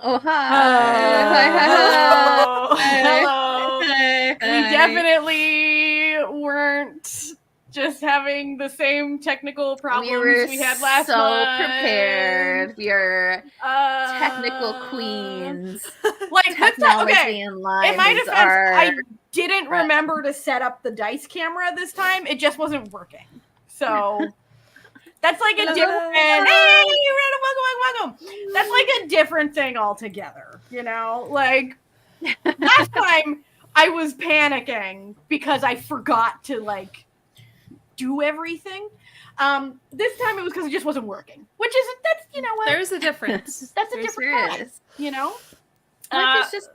Oh, hi. Hello. Hello. Hi. We definitely weren't just having the same technical problems we had last month. Prepared. We are technical queens. Like Technology this time, okay. in line. In my defense, I didn't remember to set up the dice camera this time. It just wasn't working. So that's like a different. Hey, welcome. That's like a different thing altogether. You know, like last time I was panicking because I forgot to like do everything. This time it was because it just wasn't working. Which is that's you know what? There's a difference. That's a different thing. You know, which is just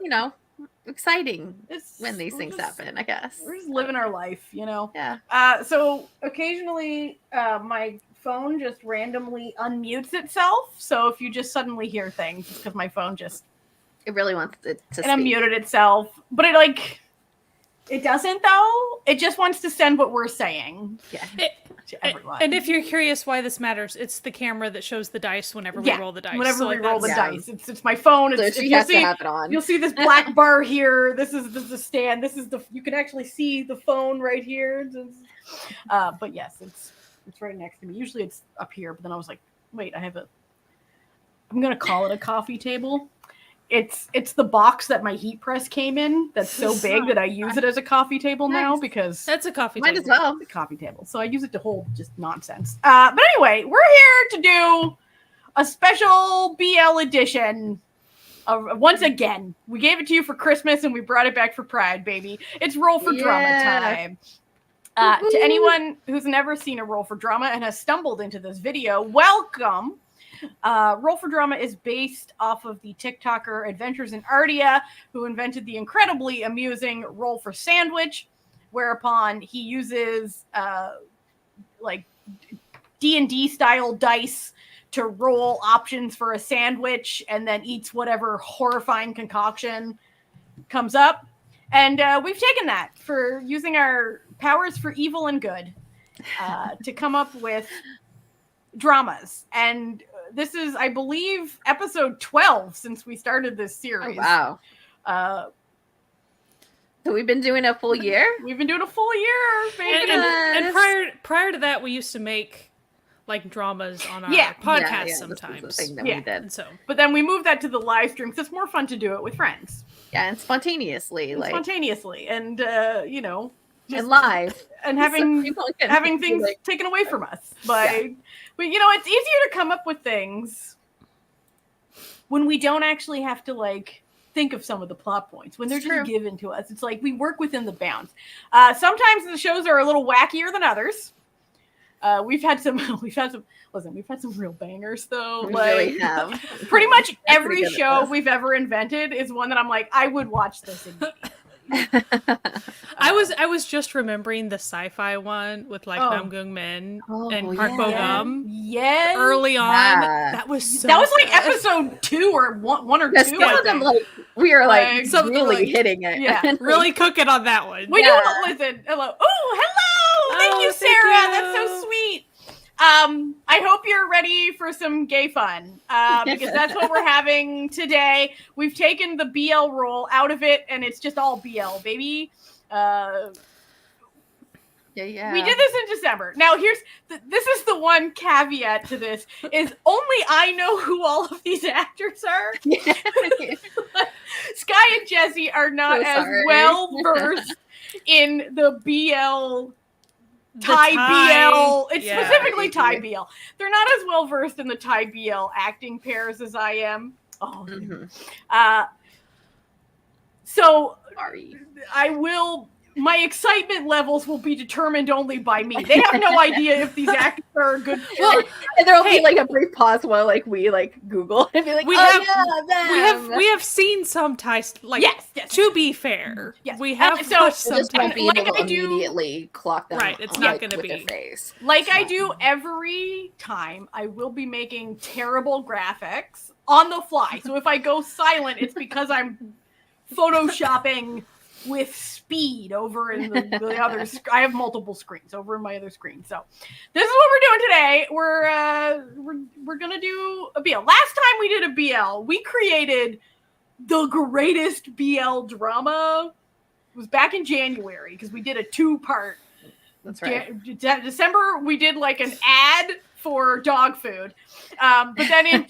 exciting when these things happen. I guess we're just living our life. You know. Yeah. So occasionally my phone just randomly unmutes itself. So if you just suddenly hear things, it's because my phone just it really wants it to unmuted itself. But it doesn't though. It just wants to send what we're saying. Yeah. To everyone. And if you're curious why this matters, it's the camera that shows the dice whenever we roll the dice. Whenever we roll the dice. It's my phone. So she has to have it on. You'll see this black bar here. This is the stand. You can actually see the phone right here. But yes, it's right next to me. Usually it's up here, but then I was like, wait, I'm gonna call it a coffee table. It's the box that my heat press came in that's so big that I use it as a coffee table now because that's a coffee table. Might as well. It's a coffee table. So I use it to hold just nonsense. But anyway, we're here to do a special BL edition. Once again, we gave it to you for Christmas and we brought it back for Pride, baby. It's Roll for Drama time. To anyone who's never seen a Roll for Drama and has stumbled into this video, welcome. Roll for Drama is based off of the TikToker Adventures in Ardia, who invented the incredibly amusing Roll for Sandwich, whereupon he uses like D&D style dice to roll options for a sandwich and then eats whatever horrifying concoction comes up. And we've taken that for using our powers for evil and good to come up with dramas. And this is, I believe, episode 12 since we started this series. Oh, wow. So we've been doing a full year? We've been doing a full year. And prior to that, we used to make like dramas on our podcast sometimes. This is the thing that we did. But then we moved that to the live stream because it's more fun to do it with friends. Yeah, and spontaneously. And, and live. And having things taken away from us. But it's easier to come up with things when we don't actually have to, like, think of some of the plot points. When they're just given to us. It's like we work within the bounds. Sometimes the shows are a little wackier than others. We've had some real bangers though. We really have. Pretty much every show we've ever invented is one that I'm like, I would watch this immediately. I was just remembering the sci-fi one with like Namgung Min and Park Bo Gum. Yes. Early on. That was like episode 2 or one or 2. We were like really hitting it. Yeah. Really cooking on that one. We do listen. Hello. Oh, hello. Thank you, Sarah. That's so sweet. I hope you're ready for some gay fun, because that's what we're having today. We've taken the BL role out of it, and it's just all BL, baby. Yeah. We did this in December. Now, this is the one caveat to this, is only I know who all of these actors are. Sky and Jesse are not as well-versed in the BL... Thai BL. It's specifically Thai BL. They're not as well versed in the Thai BL acting pairs as I am. So sorry. My excitement levels will be determined only by me. They have no idea if these actors are good. Well, and there'll be like a brief pause while like we like Google and be like, we have seen some Thai yes. To be fair, we have watched some. Just won't be able to immediately clock them. Right, it's not going to be face. Like I do every time. I will be making terrible graphics on the fly. So if I go silent, it's because I'm photoshopping with speed over in the other. I have multiple screens over in my other screen. So this is what we're doing today. We're gonna do a BL. Last time we did a BL, we created the greatest BL drama. It was back in January because we did a 2-part. That's right. December we did like an ad for dog food, but then in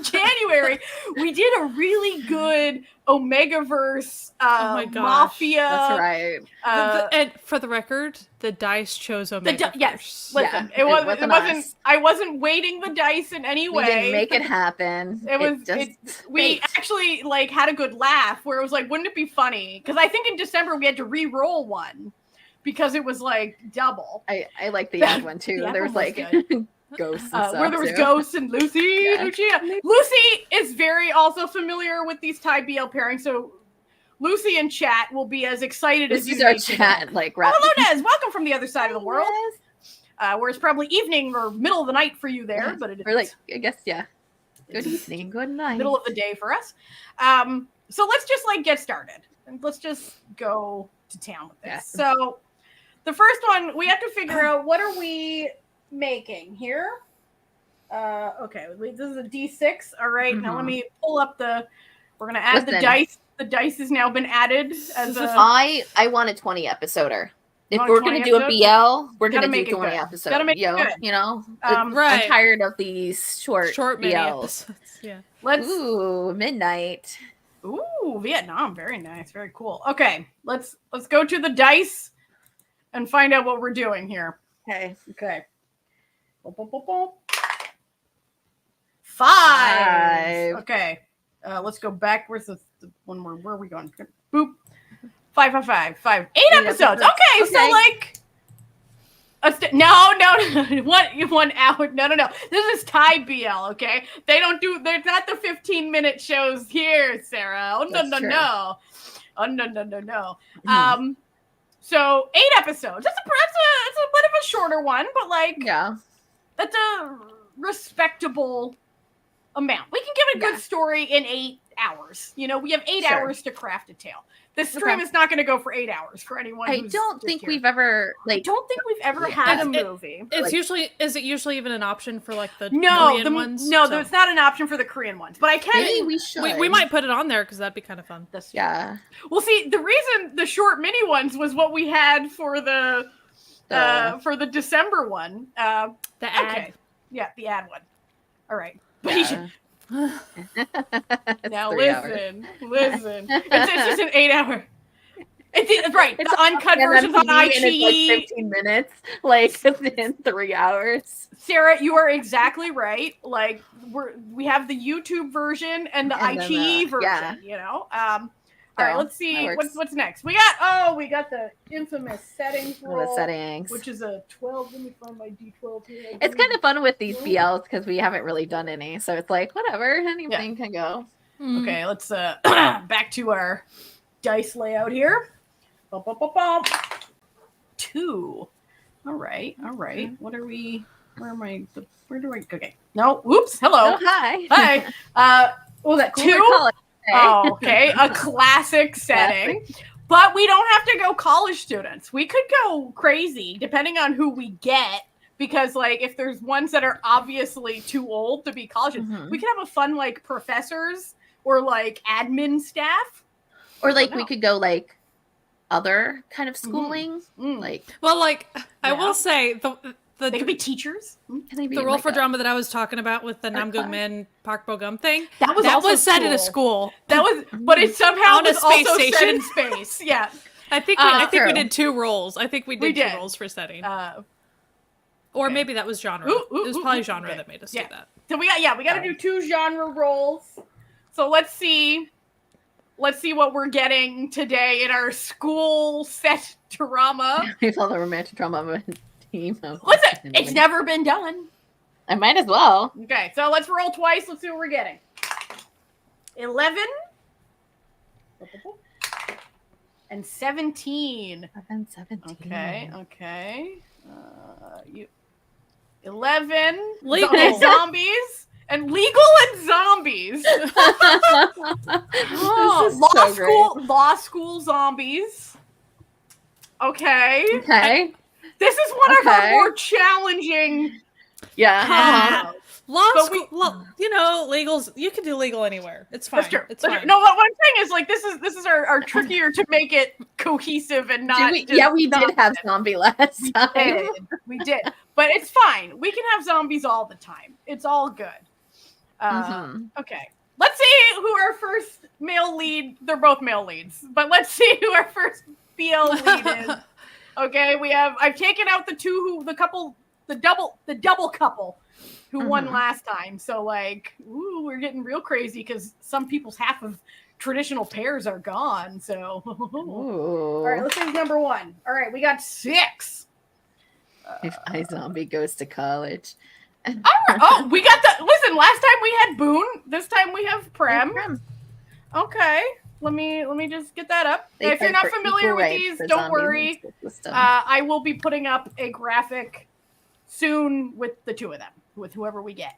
January we did a really good Omegaverse Mafia. That's right. And for the record, the dice chose Omegaverse. Yes, listen, it wasn't. I wasn't weighting the dice in any way. We didn't make it happen. We actually like had a good laugh where it was like, wouldn't it be funny? Because I think in December we had to re-roll one. Because it was like double. I like the ad one too. There was like ghosts and stuff where there was too. Ghosts and Lucia. Lucy is very also familiar with these Thai BL pairings, so Lucy in chat will be as excited as you. Our chat like oh, hello, Nez. Welcome from the other side of the world. Where it's probably evening or middle of the night for you there, but it is. Or like I guess Good evening, good night. Middle of the day for us. So let's just like get started and let's just go to town with this. Yeah. So. The first one, we have to figure out what are we making here. Okay, this is a D6. All right, now let me pull up we're going to add the dice. The dice has now been added. I want a 20 episoder. If we're going to do a BL, we're going to do 20 episodes. Gotta make it good. You know? Right. I'm tired of these short mini BLs. episodes. Yeah. Ooh, midnight. Ooh, Vietnam. Very nice. Very cool. Okay, let's go to the dice. And find out what we're doing here. Okay. Boom, boom, boom, boom. 5. Okay. Let's go back. Where's the one more? Where are we going? Boop. 5. 8 episodes. Okay. So like. No. 1 hour. No. This is Thai BL. Okay. They're not the 15-minute shows here, Sarah. Oh no. Oh no. Mm-hmm. So 8 episodes. It's a bit of a shorter one, but like that's a respectable amount. We can give a good story in 8 hours. You know, we have 8 hours to craft a tale. This stream is not going to go for 8 hours for anyone. I don't think we've ever had a movie. Is it usually even an option for like the Korean ones? No, there's not an option for the Korean ones. But I can. Maybe we should. We might put it on there because that'd be kind of fun. Yeah. Well, see, the reason the short mini ones was what we had for the December one. The ad. Okay. Yeah, the ad one. All right. Yeah. Now listen. It's just an 8 hour. It's right. It's the uncut version's on IG. It's like 15 minutes, like in 3 hours. Sarah, you are exactly right. Like we have the YouTube version and the IG version. Yeah. You know. All right. Let's see what's next. We got the infamous settings roll. The settings, which is a 12. Let me find my D12 here. It's kind of fun with these BLs because we haven't really done any, so it's like whatever, anything can go. Okay, let's back to our dice layout here. 2. All right. What are we? Where am I? Where do I? Okay. No. Whoops. Hello. Oh, hi. Hi. What was that? 2. Oh, okay. A classic setting. But we don't have to go college students. We could go crazy depending on who we get. Because, like, if there's ones that are obviously too old to be college students, we could have a fun, like, professors or, like, admin staff. Or, like, we could go, like, other kind of schooling. Like, well, like, I will say, they could be teachers. The role for drama that I was talking about with the Namgung Min Park Bo-gum thing, that was set in a school. But it somehow on a space station. Set in space. Yeah. I think we did 2 roles. I think we did 2 roles for setting. Or maybe that was genre. It was probably genre that made us do that. So we got to do 2 genre roles. So let's see what we're getting today in our school set drama. We call the romantic drama of a team. Listen, it's never been done. I might as well. Okay, so let's roll twice. Let's see what we're getting. 11 and 17. 17. Okay. 11 legal zombies And legal and zombies. Law school zombies. Okay. This is one of our more challenging. Yeah. Law school, legals. You can do legal anywhere. It's fine. That's true. It's fine. No, what I'm saying is like this is our trickier to make it cohesive and not. We did have zombie last time. We did, but it's fine. We can have zombies all the time. It's all good. Okay, let's see who our first male lead. They're both male leads, but let's see who our first BL lead is. Okay, I've taken out the double couple who won last time. So we're getting real crazy because some people's half of traditional pairs are gone. So, all right, let's do number 1. All right, we got 6. If iZombie goes to college. All right. Oh, we got listen, last time we had Boone. This time we have Prem. Okay. Let me just get that up. If you're not familiar with these, don't worry. I will be putting up a graphic soon with the 2 of them, with whoever we get.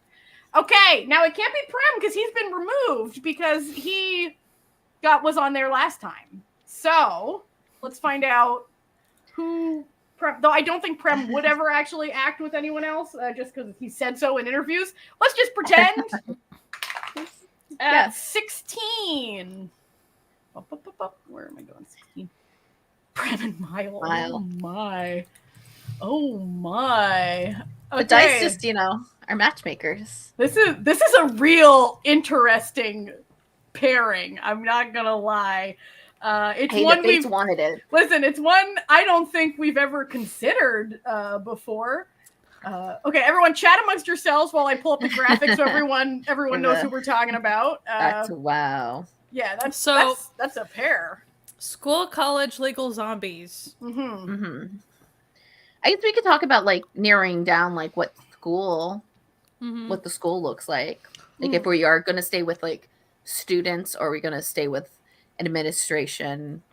Okay, now it can't be Prem because he's been removed because he was on there last time. So let's find out who Prem. Though I don't think Prem would ever actually act with anyone else, just because he said so in interviews. Let's just pretend. At 16. Where am I going? 16. Prem and Mile. Oh my. Okay. The dice just, are matchmakers. This is a real interesting pairing. I'm not gonna lie. It's one we've wanted it. Listen, it's one I don't think we've ever considered before. Okay, everyone, chat amongst yourselves while I pull up the graphics so everyone knows who we're talking about. Wow. Yeah, that's a pair. School, college, legal zombies. I guess we could talk about narrowing down what school, what the school looks like. If we are going to stay with students, or are we going to stay with administration,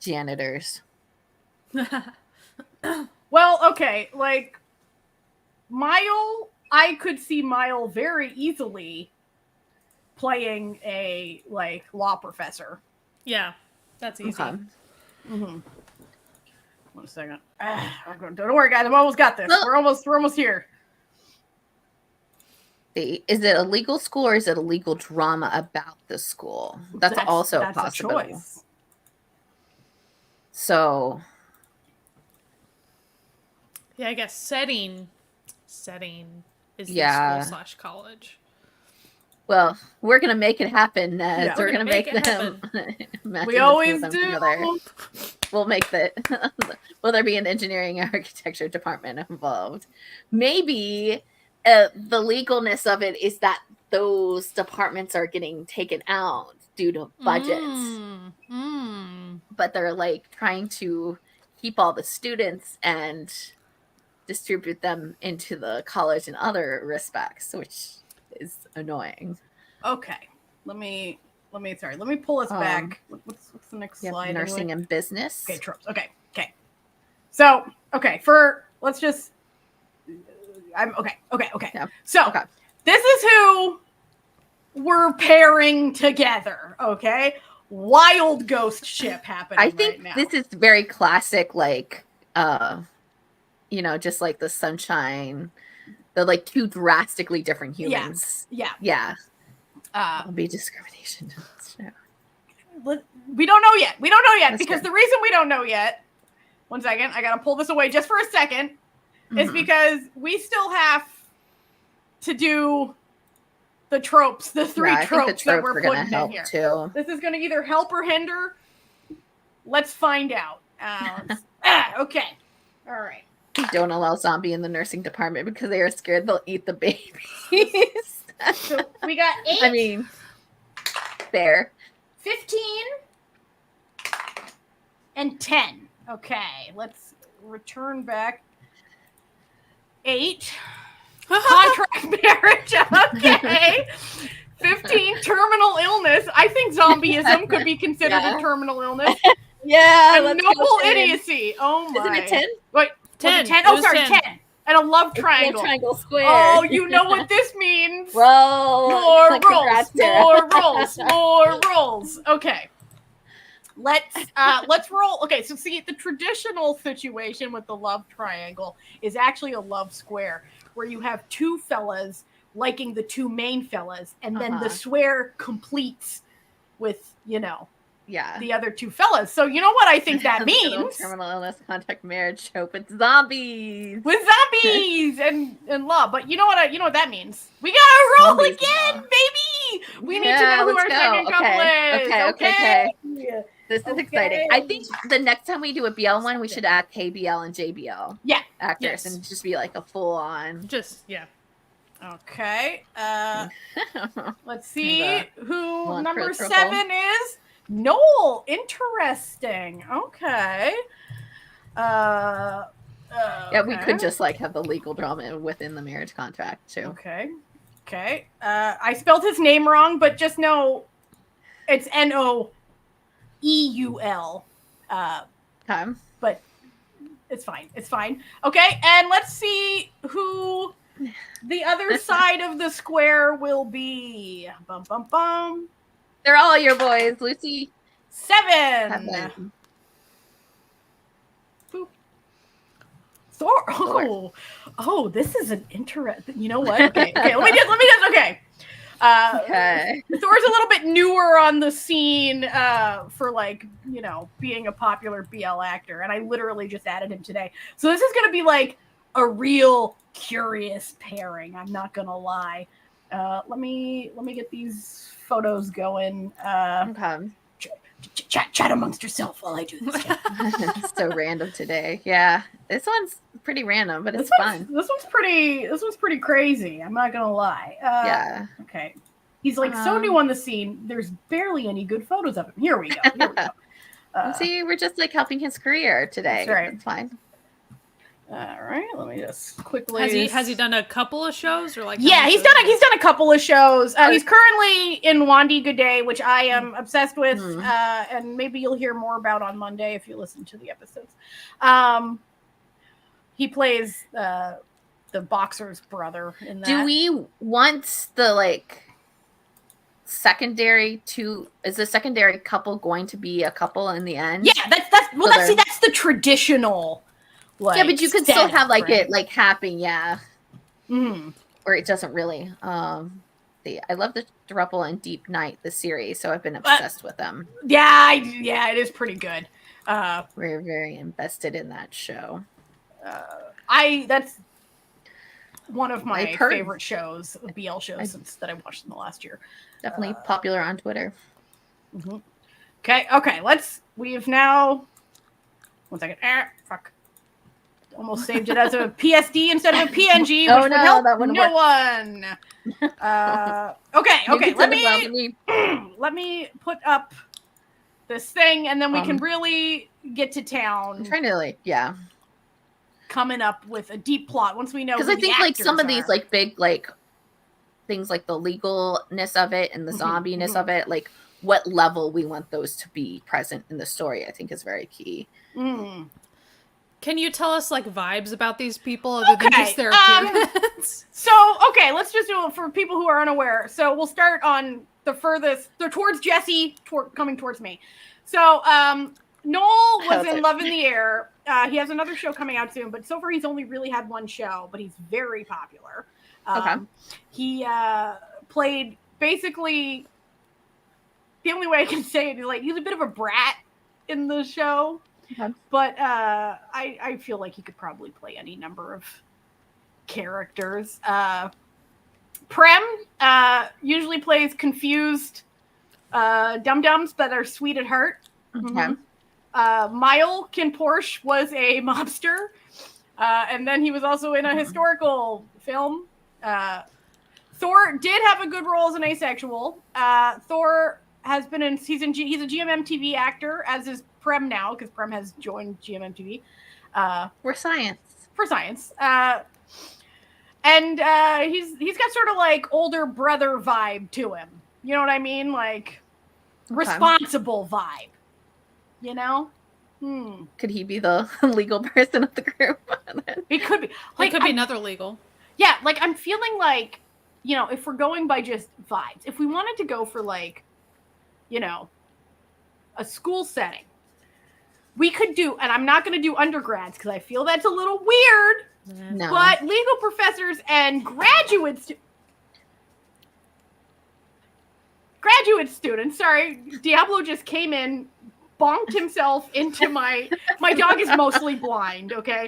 janitors. Well, okay, Mile, I could see Mile very easily playing a law professor. Yeah, that's easy. Okay. 1 second. Don't worry, guys. I've almost got this. We're almost here. Is it a legal school or is it a legal drama about the school? That's also a possibility. Choice. So, yeah, I guess setting is the school/college. Well, we're gonna make it happen. We're gonna make them. We always do. Together. We'll make that. Will there be an engineering architecture department involved? Maybe the legalness of it is that those departments are getting taken out due to budgets. But they're trying to keep all the students and distribute them into the college in other respects, which is annoying. Okay, let me pull us back. What's the next slide? Nursing and business. Okay, tropes. Okay. So let's just. I'm okay. Yeah. So this is who we're pairing together. Okay, wild ghost ship happening. I think right now. This is very classic, just like the Sunshine. The 2 drastically different humans. Yeah. It'll be discrimination. We don't know yet. Because the reason we don't know yet, 1 second, I gotta pull this away just for a second, is because we still have to do the tropes, the 3 tropes that we're putting in here. Too. This is gonna either help or hinder. Let's find out. Okay. All right. Don't allow zombie in the nursing department because they are scared they'll eat the babies. So we got 8. I mean, fair. 15 and 10. Okay, let's return back. 8. Contract marriage. Okay. 15, terminal illness. I think zombieism could be considered a terminal illness. Yeah. A noble idiocy. Oh my. Isn't it 10? Wait, 10. 10? Oh, sorry, 10. And a love triangle. Love triangle square. Oh, you know what this means. Well, more rolls. Okay. Let's roll. Okay, so see, the traditional situation with the love triangle is actually a love square where you have two fellas liking the two main fellas, and then the square completes with, the other two fellas. So you know what I think that means? Terminal illness, contact marriage, hope with zombies. With zombies and love. But you know what that means? We gotta roll Zombies, again, baby! We need to know who our second couple is. Okay. This is exciting. I think the next time we do a BL one, we should add KBL and JBL actors and just be like a full on. Okay. Let's see who number 7 is. Noel. Interesting. Okay. Yeah, we could just like have the legal drama within the marriage contract too. Okay. I spelled his name wrong, but just know it's Noeul. But it's fine. Okay, and let's see who the other side of the square will be. Bum bum bum. They're all your boys, Lucy. 7. Boop. Thor. Oh, this is an interesting. You know what? Okay. Let me just. Okay. Thor's a little bit newer on the scene for being a popular BL actor, and I literally just added him today. So this is gonna be like a real curious pairing. I'm not gonna lie. Let me get these photos going. Chat amongst yourself while I do this. It's so random today. Yeah, this one's pretty random, but it's fun. This one's pretty crazy. I'm not gonna lie. Yeah. Okay. He's like so new on the scene. There's barely any good photos of him. Here we go. See, we're just like helping his career today. That's right. It's fine. All right. Let me just quickly. Has he done a couple of shows or like? Yeah, he's done a couple of shows. He's currently in Wandy Good Day, which I am obsessed with, and maybe you'll hear more about on Monday if you listen to the episodes. He plays the boxer's brother in that. Do we want the secondary is the secondary couple going to be a couple in the end? Yeah, that's the traditional. Yeah, but you could still have it happen, where it doesn't really. I love the Druple and Deep Night, the series, so I've been obsessed with them. Yeah, it is pretty good. We're very invested in that show. That's one of my favorite shows, BL shows, that I watched in the last year. Definitely popular on Twitter. Mm-hmm. Okay. We have now. 1 second. Fuck. Almost saved it as a PSD instead of a PNG, which would help no one. Okay. Let me put up this thing, and then we can really get to town. I'm trying to coming up with a deep plot once we know. Because I think some of these big things like the legalness of it and the zombiness of it, what level we want those to be present in the story, I think is very key. Can you tell us vibes about these people other than just their appearance? Let's just do it for people who are unaware. So we'll start on the furthest. They're towards Jesse, coming towards me. So Noel was in Love in the Air. He has another show coming out soon, but so far he's only really had one show, but he's very popular. He played basically, the only way I can say it is he's a bit of a brat in the show. But I feel like he could probably play any number of characters. Prem usually plays confused dum-dums that are sweet at heart. Mile Porsche was a mobster. And then he was also in a historical film. Thor did have a good role as an asexual. Thor has been he's a GMM TV actor, as is Prem now, because Prem has joined GMM TV. For science. And he's got sort of older brother vibe to him. You know what I mean? Responsible vibe. You know? Could he be the legal person of the group? It could be. Like, it could be another legal. Yeah, like I'm feeling like, you know, if we're going by just vibes, if we wanted to go for like, you know, a school setting, we could do, and I'm not going to do undergrads because I feel that's a little weird, but legal professors and graduate students, sorry, Diablo just came in, bonked himself into my dog is mostly blind, okay?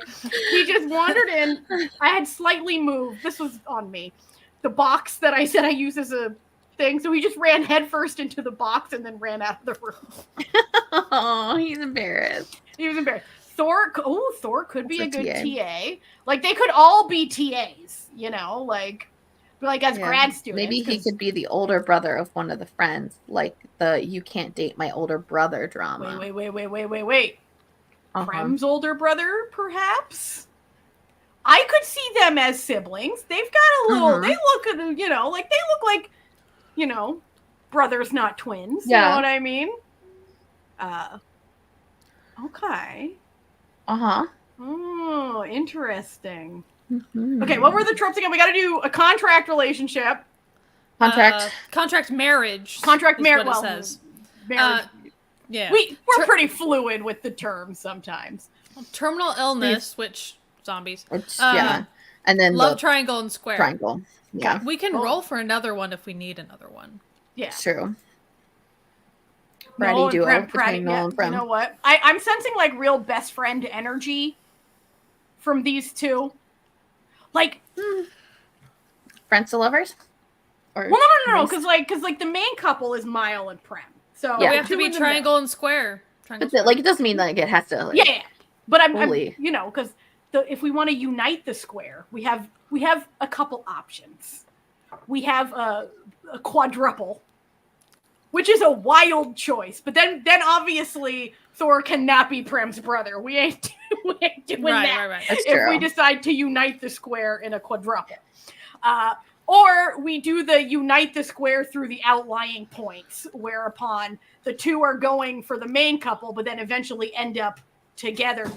He just wandered in. I had slightly moved. This was on me. The box that I said I use as a thing. So he just ran headfirst into the box and then ran out of the room. Oh, he's embarrassed. He was embarrassed. Thor could be a good TA. Like they could all be TAs, you know, like as grad students. Maybe he could be the older brother of one of the friends, like the "you can't date my older brother" drama. Wait. Prem's older brother, perhaps? I could see them as siblings. They've got a little, they look, you know, like they look like, you know, brothers, not twins. You know what I mean? Okay. Oh, interesting. Okay, what were the tropes again? We got to do a contract relationship. Contract marriage. Contract marriage. Well, it says. Marriage. Yeah. We're pretty fluid with the terms sometimes. Terminal illness, which zombies. And then love triangle and square. Triangle. Yeah. We can roll for another one if we need another one. Yeah. True. Bratty duo between Noel and Prem. You know what? I'm sensing like real best friend energy from these two. Like friends to lovers? Or no, because like the main couple is Mile and Prem. So we have to be triangle and square. But like it doesn't mean like it has to. Like, but I'm you know, because if we want to unite the square, we have a couple options. We have a quadruple, which is a wild choice. But then obviously Thor cannot be Prem's brother. We ain't doing that. Right. If we decide to unite the square in a quadruple. Or we do the unite the square through the outlying points, whereupon the two are going for the main couple, but then eventually end up together.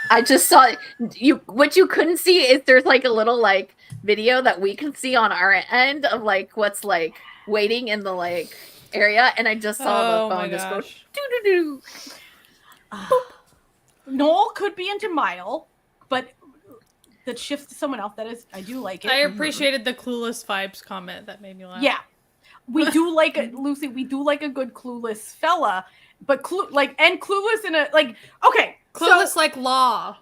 I just saw what you couldn't see is there's like a little like video that we can see on our end of like what's like waiting in the like area, and I just saw the phone just go doo-doo-doo. Noel could be into Mile, but that shifts to someone else. That is, I do like it. I appreciated the clueless vibes comment. That made me laugh. Yeah, we do like Lucy. We do like a good clueless fella, but clueless in a like. Okay, clueless like Law.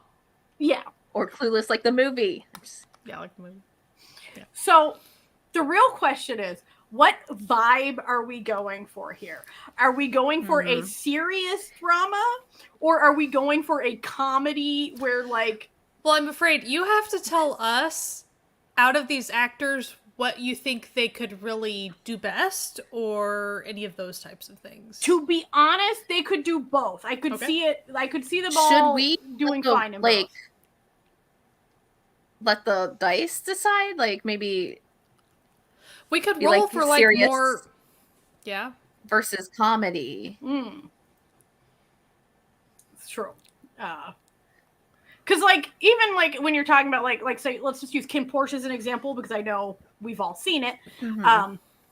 Yeah, or clueless like the movie. Yeah, like the movie. Yeah. So the real question is, what vibe are we going for here? Are we going for a serious drama, or are we going for a comedy where like? Well, I'm afraid you have to tell us, out of these actors, what you think they could really do best, or any of those types of things. To be honest, they could do both. I could see it. I could see them all doing fine in both. Let the dice decide? Like, maybe... We could roll for, like, more... Yeah. Versus comedy. It's true. Because, like, even, like, when you're talking about, like, say, let's just use Kim Porsche as an example, because I know we've all seen it.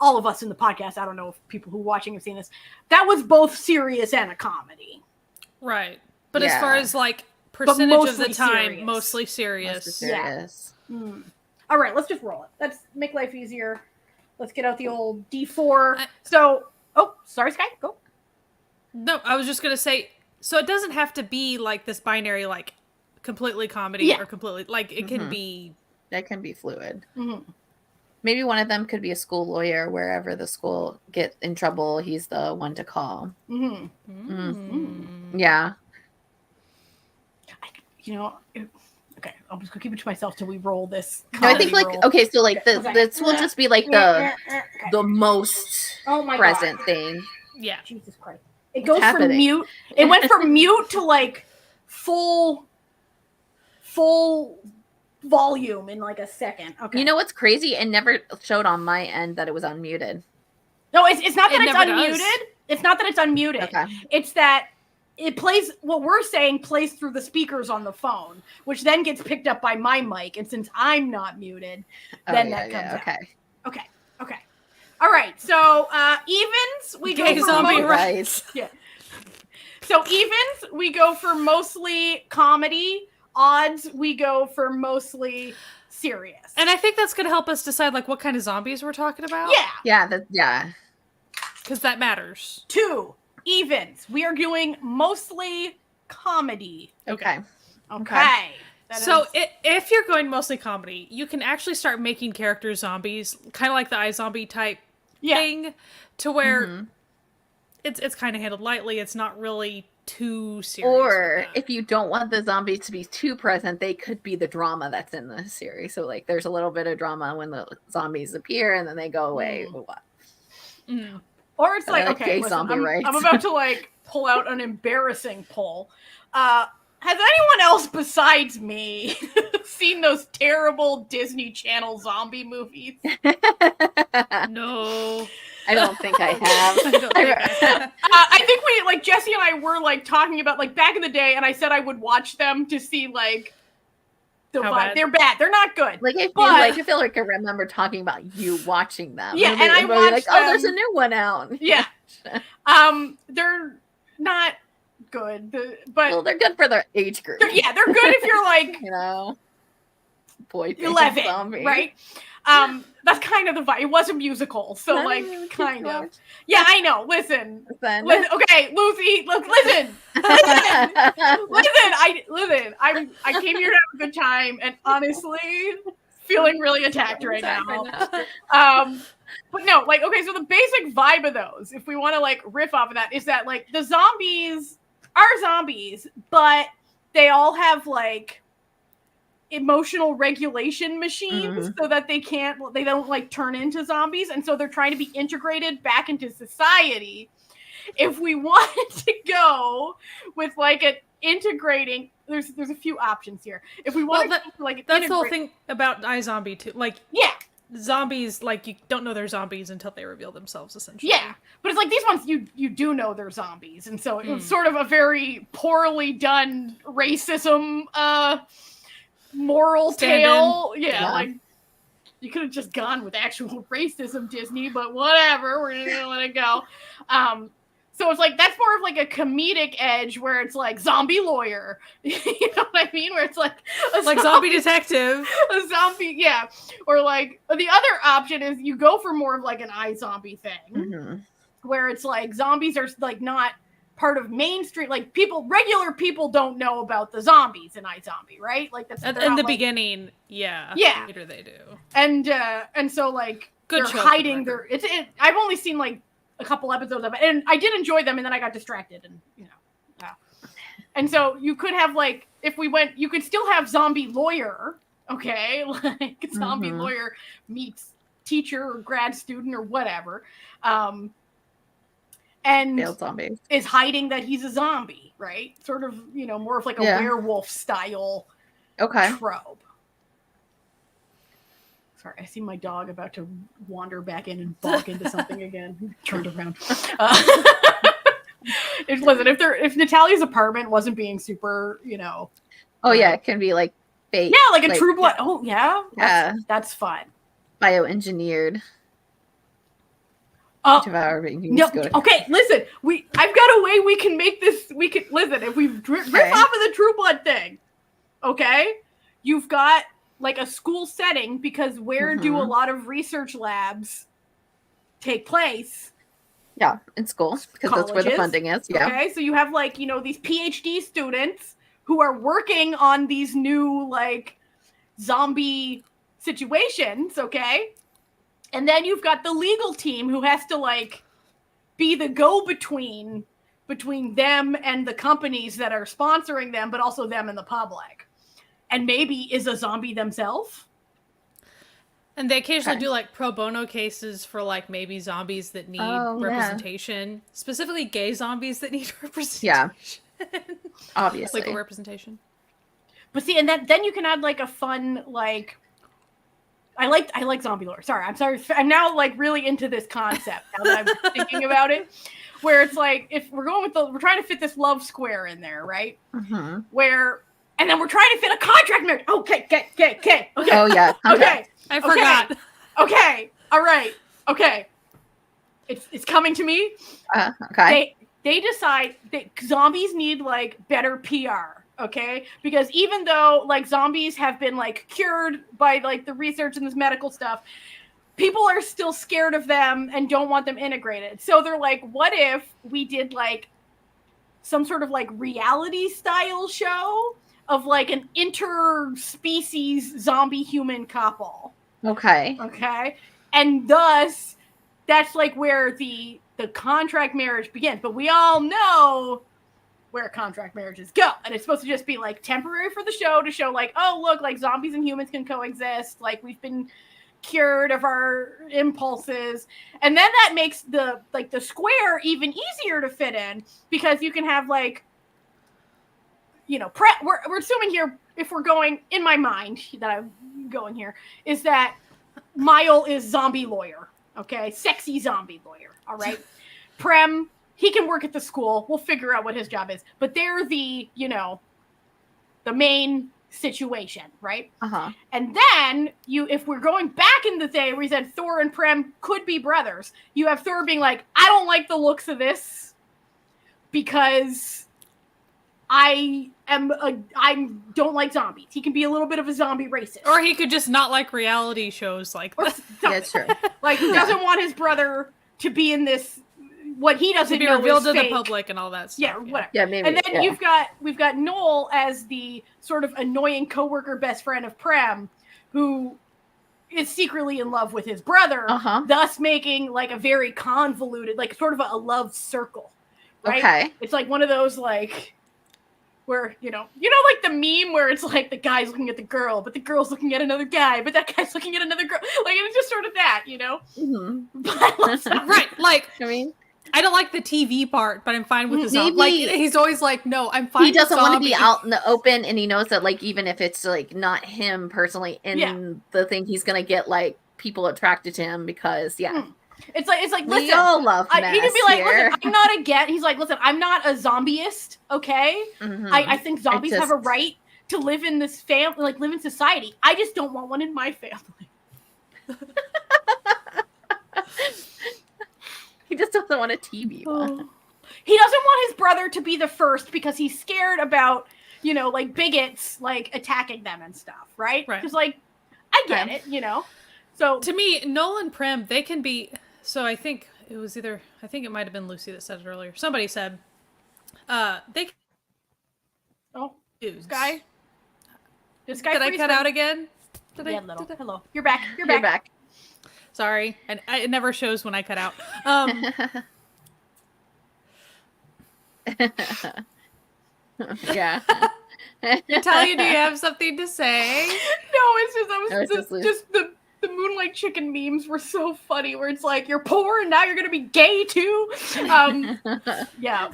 All of us in the podcast, I don't know if people who are watching have seen this. That was both serious and a comedy. Right. But as far as, like, percentage of the time, mostly serious. Yeah. All right, let's just roll it. Let's make life easier. Let's get out the old D4. Sorry, Sky, go. No, I was just going to say, so it doesn't have to be, like, this binary, like, completely comedy or completely like it can be. That can be fluid. Maybe one of them could be a school lawyer. Wherever the school gets in trouble, he's the one to call. Yeah. Okay, I'm just gonna keep it to myself till we roll this. No, I think so like this will just be like the most present thing. Yeah. Jesus Christ! It goes from mute. It went from mute to like full volume in like a second. Okay. You know what's crazy? It never showed on my end that it was unmuted. No, it's not that it's unmuted. It's not that it's unmuted. Okay. It's that it plays, what we're saying plays through the speakers on the phone, which then gets picked up by my mic. And since I'm not muted, then that comes out. Okay. All right. So evens, we Gay go for zombie rights. Yeah. So evens, we go for mostly comedy. Odds, we go for mostly serious. And I think that's going to help us decide like what kind of zombies we're talking about. Yeah. Because that matters. 2 evens. We are doing mostly comedy. Okay. So if you're going mostly comedy, you can actually start making characters zombies, kind of like the iZombie type thing, to where it's kind of handled lightly. It's not really too serious. Or if you don't want the zombies to be too present, they could be the drama that's in the series. So like there's a little bit of drama when the zombies appear and then they go away. Or what? Or it's like, okay, gay zombie rights. I'm about to like pull out an embarrassing poll. Has anyone else besides me seen those terrible Disney Channel zombie movies? No. I don't think I have. I think we, like, Jesse and I were, like, talking about, like, back in the day, and I said I would watch them to see, like, the vibe. Bad? They're bad. They're not good. Like, I feel like I remember talking about you watching them. Yeah, and I watched like, oh, there's a new one out. Yeah. They're not good, but well, they're good for their age group. They're good if you're, like, you know, boy, 11, zombie. right? That's kind of the vibe. It was a musical, so like kind of. Yeah, I know. Listen. Okay, Lucy. Look, listen. I came here to have a good time, and honestly, feeling really attacked right now. But no, like, okay, so the basic vibe of those, if we want to like riff off of that, is that like the zombies are zombies, but they all have like emotional regulation machines so that they don't like turn into zombies, and so they're trying to be integrated back into society. If we wanted to go with like an integrating, there's a few options here. If we want to that's the whole thing about iZombie too. Like, yeah, zombies, like, you don't know they're zombies until they reveal themselves, essentially. Yeah, but it's like these ones you do know they're zombies, and so it was sort of a very poorly done racism moral tale. Yeah, like you could have just gone with actual racism, Disney, but whatever, we're gonna let it go. So it's like, that's more of like a comedic edge where it's like zombie lawyer, you know what I mean? Where it's like zombie detective, a zombie, yeah. Or like the other option is you go for more of like an iZombie thing, where it's like zombies are like not part of mainstream, like regular people don't know about the zombies in iZombie, right? Like that's in the beginning, yeah. Later they do, and so like good they're hiding their. I've only seen like a couple episodes of it, and I did enjoy them, and then I got distracted, and you know, and so you could have like, if we went, you could still have zombie lawyer, okay, like zombie lawyer meets teacher or grad student or whatever, and is hiding that he's a zombie, right? Sort of, you know, more of like a werewolf style trope. Sorry, I see my dog about to wander back in and balk into something again. Turned around. If Natalia's apartment wasn't being super, you know. Oh yeah, it can be like fake. Yeah, like a True Blood. Yeah. Oh yeah, that's fun. Bioengineered. No, okay, listen. I've got a way we can make this. We can listen if we riff off of the True Blood thing. Okay, you've got like a school setting, because where do a lot of research labs take place? Yeah, in schools, because that's where the funding is. Yeah. Okay, so you have like, you know, these PhD students who are working on these new like zombie situations. Okay. And then you've got the legal team who has to like be the go-between between them and the companies that are sponsoring them, but also them and the public. And maybe is a zombie themselves. And they occasionally do like pro bono cases for like maybe zombies that need representation. Yeah. Specifically gay zombies that need representation. Yeah. Obviously. Legal representation. But see, and then you can add like a fun, like, I like zombie lore. I'm sorry. I'm now like really into this concept now that I'm thinking about it. where it's like, if we're going with we're trying to fit this love square in there, right? Mm-hmm. And then we're trying to fit a contract marriage. Okay. Oh yeah. Okay. I forgot. Okay. All right. Okay. It's coming to me. Okay. They decide that zombies need like better PR. Okay, because even though like zombies have been like cured by like the research and this medical stuff, people are still scared of them and don't want them integrated. So they're like, what if we did like some sort of like reality style show of like an interspecies zombie human couple? Okay. And thus that's like where the contract marriage begins. But we all know where contract marriages go, and it's supposed to just be like temporary for the show to show like, oh look, like zombies and humans can coexist, like we've been cured of our impulses. And then that makes the square even easier to fit in, because you can have like, you know, we're assuming here, if we're going in my mind that I'm going here, is that Mile is zombie lawyer, okay, sexy zombie lawyer, all right. Prem, he can work at the school. We'll figure out what his job is. But they're the, you know, the main situation, right? And then if we're going back in the day where we said Thor and Prem could be brothers, you have Thor being like, I don't like the looks of this because I don't like zombies. He can be a little bit of a zombie racist. Or he could just not like reality shows like that. That's true. Like, he doesn't want his brother to be in this, what he doesn't to be know revealed is to fake. The public and all that stuff. Yeah, whatever. Yeah, maybe. And then we've got Noel as the sort of annoying coworker best friend of Prem, who is secretly in love with his brother, thus making like a very convoluted, like sort of a love circle. Right? Okay. It's like one of those like where, you know, like the meme where it's like the guy's looking at the girl, but the girl's looking at another guy, but that guy's looking at another girl. Like, it's just sort of that, you know? Mm-hmm. Right, like, I mean, I don't like the TV part, but I'm fine with the zombie. Maybe- Like, he's always like, no, I'm fine. he doesn't want to be zombie. out in the open, and he knows that, like, even if it's like not him personally in the thing, he's gonna get like people attracted to him because It's like we listen, all love he can be like, here. listen, I'm not again. He's like, listen, I'm not a zombieist. Okay, Mhm. I think zombies have a right to live in this family, like live in society. I just don't want one in my family. He just doesn't want a TV one. He doesn't want his brother to be the first because he's scared about, you know, like bigots like attacking them and stuff, right? Right. Because like, I get it, you know. So to me, Noel and Prem, they can be. So I think it was either. I think it might have been Lucy that said it earlier. Somebody said, they. Oh, Dudes. Sky. Did Sky Did I cut out again? Hello. You're back. You're back. Sorry, and it never shows when I cut out. Yeah. Natalia, do you have something to say? No, it's just the Moonlight Chicken memes were so funny. Where it's like, you're poor and now you're gonna be gay too. Yeah.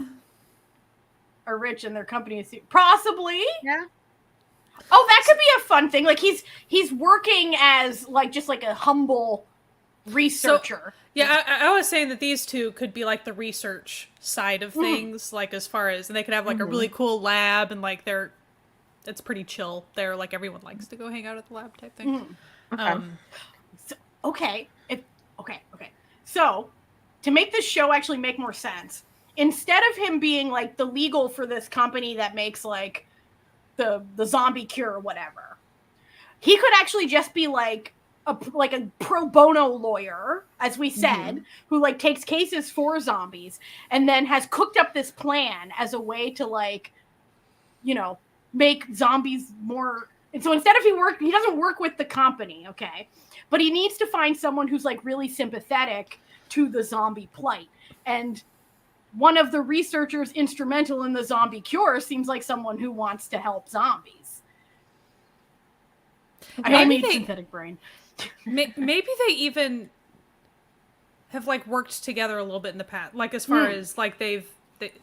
Are rich and their company is possibly. Yeah. Oh, that could be a fun thing. Like he's working as like just like a humble researcher. So, yeah, I was saying that these two could be like the research side of things, like as far as, and they could have like a really cool lab, and like it's pretty chill. They're like, everyone likes to go hang out at the lab type thing. Okay. So to make this show actually make more sense, instead of him being like the legal for this company that makes like the zombie cure or whatever, he could actually just be like a pro bono lawyer, as we said, who like takes cases for zombies and then has cooked up this plan as a way to like, you know, make zombies more. And so instead of he doesn't work with the company, okay, but he needs to find someone who's like really sympathetic to the zombie plight. And one of the researchers instrumental in the zombie cure seems like someone who wants to help zombies. I don't mean synthetic brain. Maybe they even have like worked together a little bit in the past, like as far as like they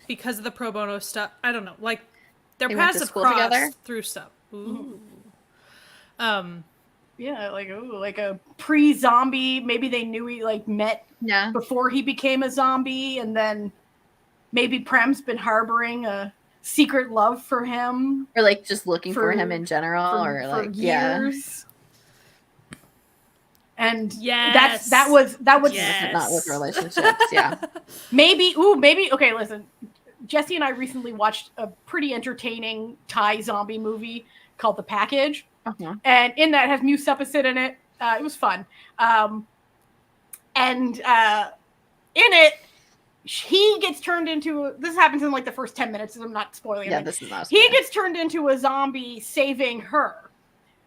because of the pro bono stuff. I don't know, like their paths have crossed through stuff. Ooh. Yeah, like a pre-zombie. Maybe they knew he like met before he became a zombie, and then maybe Prem's been harboring a secret love for him, or like just looking for him in general, or for like years. And yes, that was yes. Not with relationships. Yeah. maybe. Okay, listen. Jesse and I recently watched a pretty entertaining Thai zombie movie called The Package. And in that has Muse Supposite in it. It was fun. In it, he gets turned into, this happens in like the first 10 minutes, so I'm not spoiling it. Yeah, this is not He gets turned into a zombie saving her.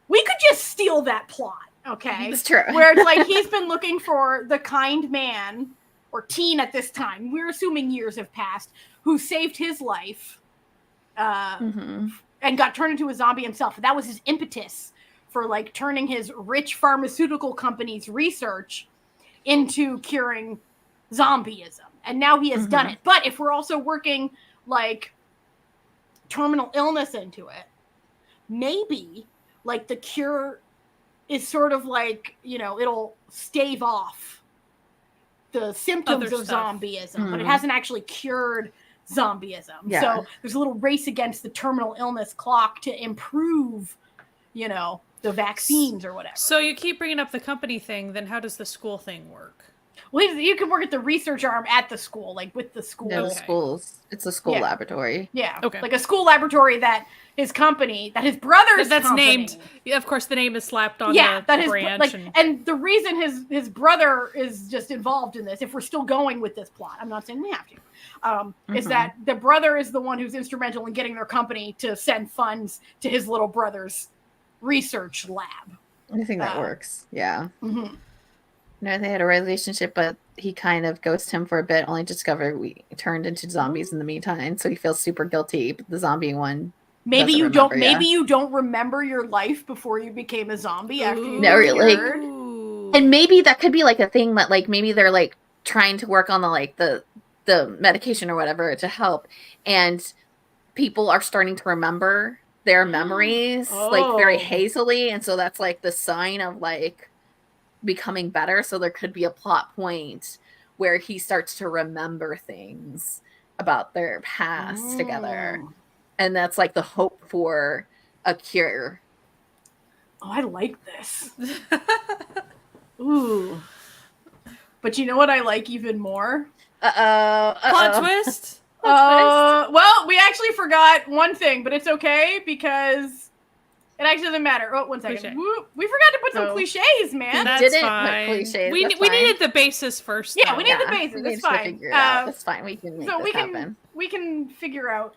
We could just steal that plot, okay? It's true. Where it's like he's been looking for the kind man, or teen at this time, we're assuming years have passed, who saved his life and got turned into a zombie himself. That was his impetus for like turning his rich pharmaceutical company's research into curing zombieism. And now he has done it. But if we're also working like terminal illness into it, maybe like the cure is sort of like, you know, it'll stave off the symptoms of zombieism, but it hasn't actually cured zombieism. Yeah. So there's a little race against the terminal illness clock to improve, you know, the vaccines or whatever. So you keep bringing up the company thing, then how does the school thing work? Well, you can work at the research arm at the school, like with the school. No, schools. It's a school laboratory. Yeah. Okay. Like a school laboratory that his company, that his brother's that's company, named. Yeah, of course, the name is slapped on the branch. And the reason his brother is just involved in this, if we're still going with this plot, I'm not saying we have to, is that the brother is the one who's instrumental in getting their company to send funds to his little brother's research lab. I think that works. Yeah. No, they had a relationship, but he kind of ghosted him for a bit, only to discover we turned into zombies in the meantime. So he feels super guilty. But the zombie one, maybe you don't remember your life before you became a zombie after you cured. And maybe that could be like a thing that like maybe they're like trying to work on the medication or whatever to help, and people are starting to remember their memories like very hazily, and so that's like the sign of like becoming better. So there could be a plot point where he starts to remember things about their past together, and that's like the hope for a cure. Oh, I like this. Ooh. But you know what I like even more? Plot twist. Well, we actually forgot one thing, but it's okay because it actually doesn't matter. Oh, one second. We forgot to put some cliches, man. That's fine. Put cliches. We needed the basis first. Yeah, we needed the basis. That's fine. That's fine. We can make so this happen. We can figure out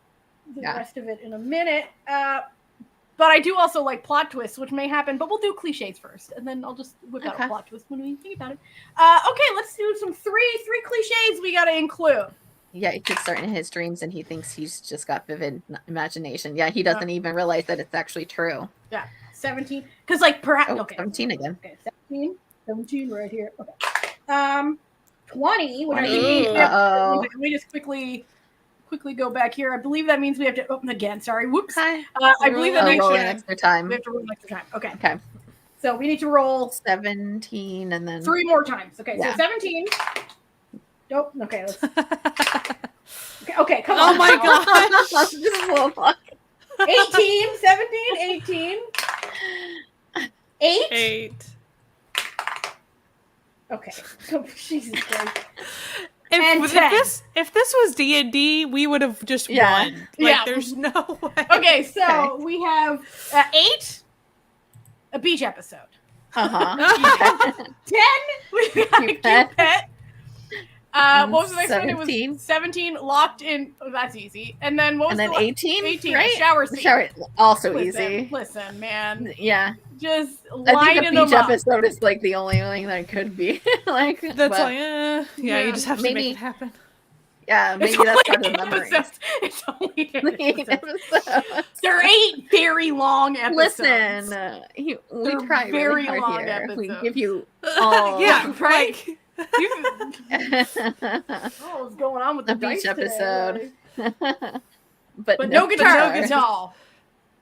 the rest of it in a minute. But I do also like plot twists, which may happen, but we'll do cliches first, and then I'll just whip out a plot twist when we think about it. Okay, let's do some three cliches we got to include. Yeah, he keeps starting his dreams, and he thinks he's just got vivid imagination. Yeah, he doesn't even realize that it's actually true. Yeah, 17. Because, like, perhaps... Oh, okay. 17 again. Okay, 17 right here. Okay. 20, which I think means... Let me just quickly go back here. I believe that means we have to open again. Sorry. Whoops. Okay. I believe that roll an extra time. We have to roll an extra time. Okay. Okay. So we need to roll... 17 and then... 3 more times. Okay, so 17... Nope. Okay. Let's... okay. Come on. Oh my gosh. 18, 17, 18. 8. 8. Okay. Oh, Jesus Christ. If this was D&D, we would have just won. Like, there's no way. Okay, so we have 8, a beach episode. 10, we got a cute pet. What was the next 17. one? It was 17, locked in. Oh, that's easy. And then what was and then 18? 18, right? Shower scene. Also easy. Listen, man. Yeah. Just I think the beach episode is like the only thing that could be. like that's like, you just have to make it happen. Yeah, maybe that's part of the memory. It's only 8 episodes. They're 8 very long episodes. Listen, we try very hard long here. Episodes. We give you all. Yeah, right. What's going on with the beach dice episode? but no guitar.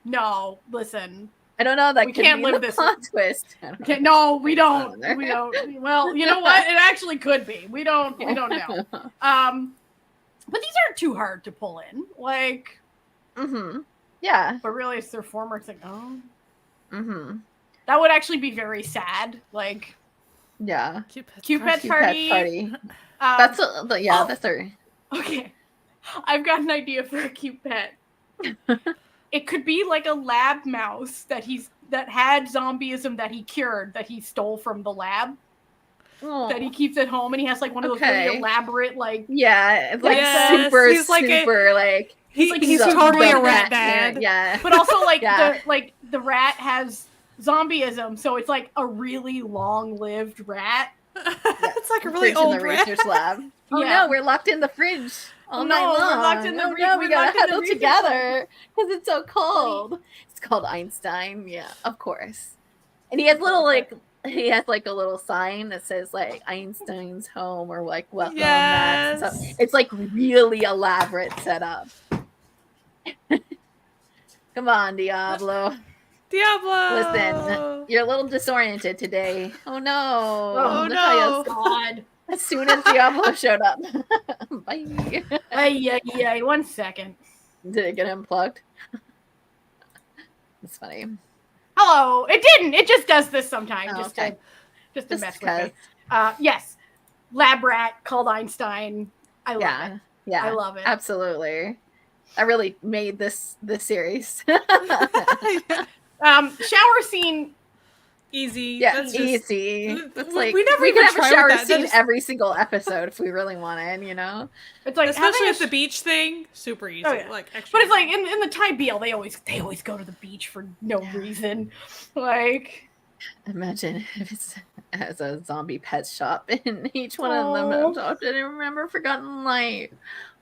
No, listen. I don't know. That we can't live this plot twist. No, we don't. We don't. Well, you know what? It actually could be. We don't know. But these aren't too hard to pull in. Like, yeah. But really, it's their former thing. Oh. That would actually be very sad. Like, yeah. Cute Pets Party. That's that's our. Okay. I've got an idea for a cute pet. It could be like a lab mouse that had zombieism that he cured, that he stole from the lab. Oh. That he keeps at home, and he has like one of those really elaborate, like it's like super, he's like super like he's totally a rat dad. Yeah, but also like the rat has zombieism, so it's like a really long-lived rat. It's like a really old in the research lab. Oh no, we're locked in the fridge all night long. We're locked in the we gotta huddle together because it's so cold. It's called Einstein. Yeah, of course. And he has like a little sign that says like Einstein's home or like welcome Max and stuff. It's like really elaborate setup. Come on, Diablo. Listen, you're a little disoriented today. Oh no. Oh no. God. As soon as Diablo showed up. Bye. Ay, 1 second. Did it get unplugged? It's funny. Hello. It didn't. It just does this sometimes. Just to mess with me. Yes. Lab rat called Einstein. I love it. Yeah. I love it. Absolutely. I really made this series. Shower scene. Easy. Yeah, easy. It's like we could have a shower scene every single episode if we really wanted, you know? It's like especially with the beach thing, super easy. Like extra. But it's like in the Thai BL, they always go to the beach for no reason. Like, imagine if it's as a zombie pet shop and each one of them adopted and remember Forgotten Light.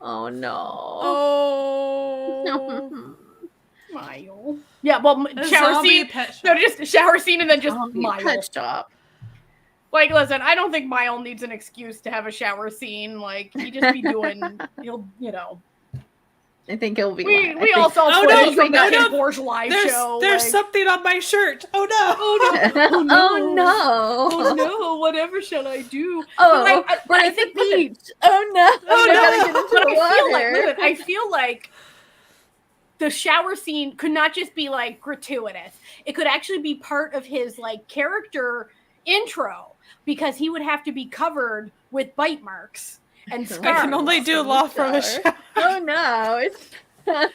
Oh no. Oh. Mile. Yeah, well, shower scene. No, just a shower scene and then just Mile. Pet shop. Like, listen, I don't think Mile needs an excuse to have a shower scene. Like, he just be doing, I think it'll be. We all saw footage from the Borge live show. There's something on my shirt. Oh no! Oh no! Oh no! Whatever shall I do? But I think beach. Oh no! I feel like the shower scene could not just be like gratuitous. It could actually be part of his like character intro because he would have to be covered with bite marks and scars. I can only do law from a shower. Oh no! It's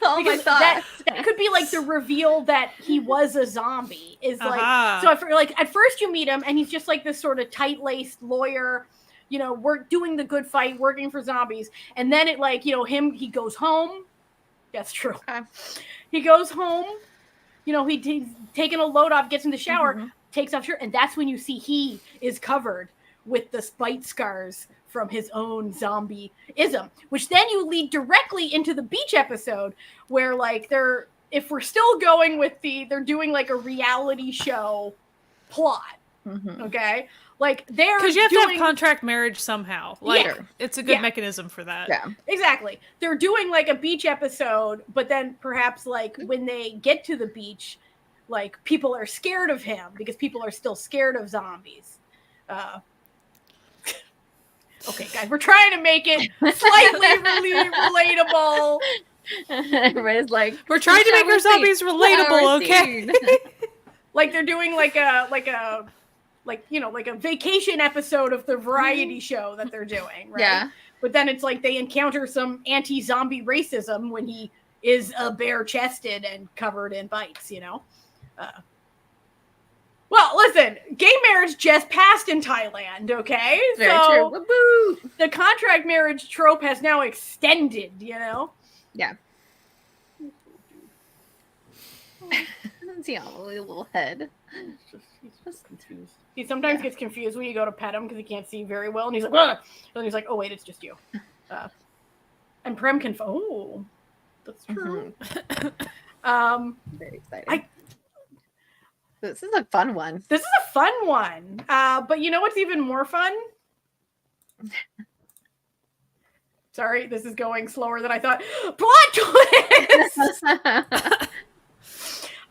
all my thoughts. That could be like the reveal that he was a zombie. Is like so. At first you meet him and he's just like this sort of tight-laced lawyer, doing the good fight, working for zombies. And then it he goes home. That's true. Okay. He goes home. He's taking a load off, gets in the shower, takes off shirt, and that's when you see he is covered with the bite scars from his own zombie-ism, which then you lead directly into the beach episode where if we're still going with they're doing like a reality show plot. Okay. Like because you have to have contract marriage somehow. It's a good mechanism for that. Yeah, exactly. They're doing like a beach episode, but then perhaps when they get to the beach, people are scared of him because people are still scared of zombies. Okay, guys, we're trying to make it slightly really relatable. Everybody's like, we're trying to make our zombies relatable. Okay, they're doing like a vacation episode of the variety show that they're doing, right? Yeah. But then it's like they encounter some anti-zombie racism when he is a bare-chested and covered in bites, Well, listen, gay marriage just passed in Thailand, okay? Very true. Woo-hoo! The contract marriage trope has now extended, Yeah. See a little head. He's just confused. He sometimes gets confused when you go to pet him because he can't see very well, and he's like, "Ugh!" And he's like, "Oh wait, it's just you." And Prem can. Oh, that's true. Very exciting. This is a fun one. But you know what's even more fun? Sorry, this is going slower than I thought. Plot twist!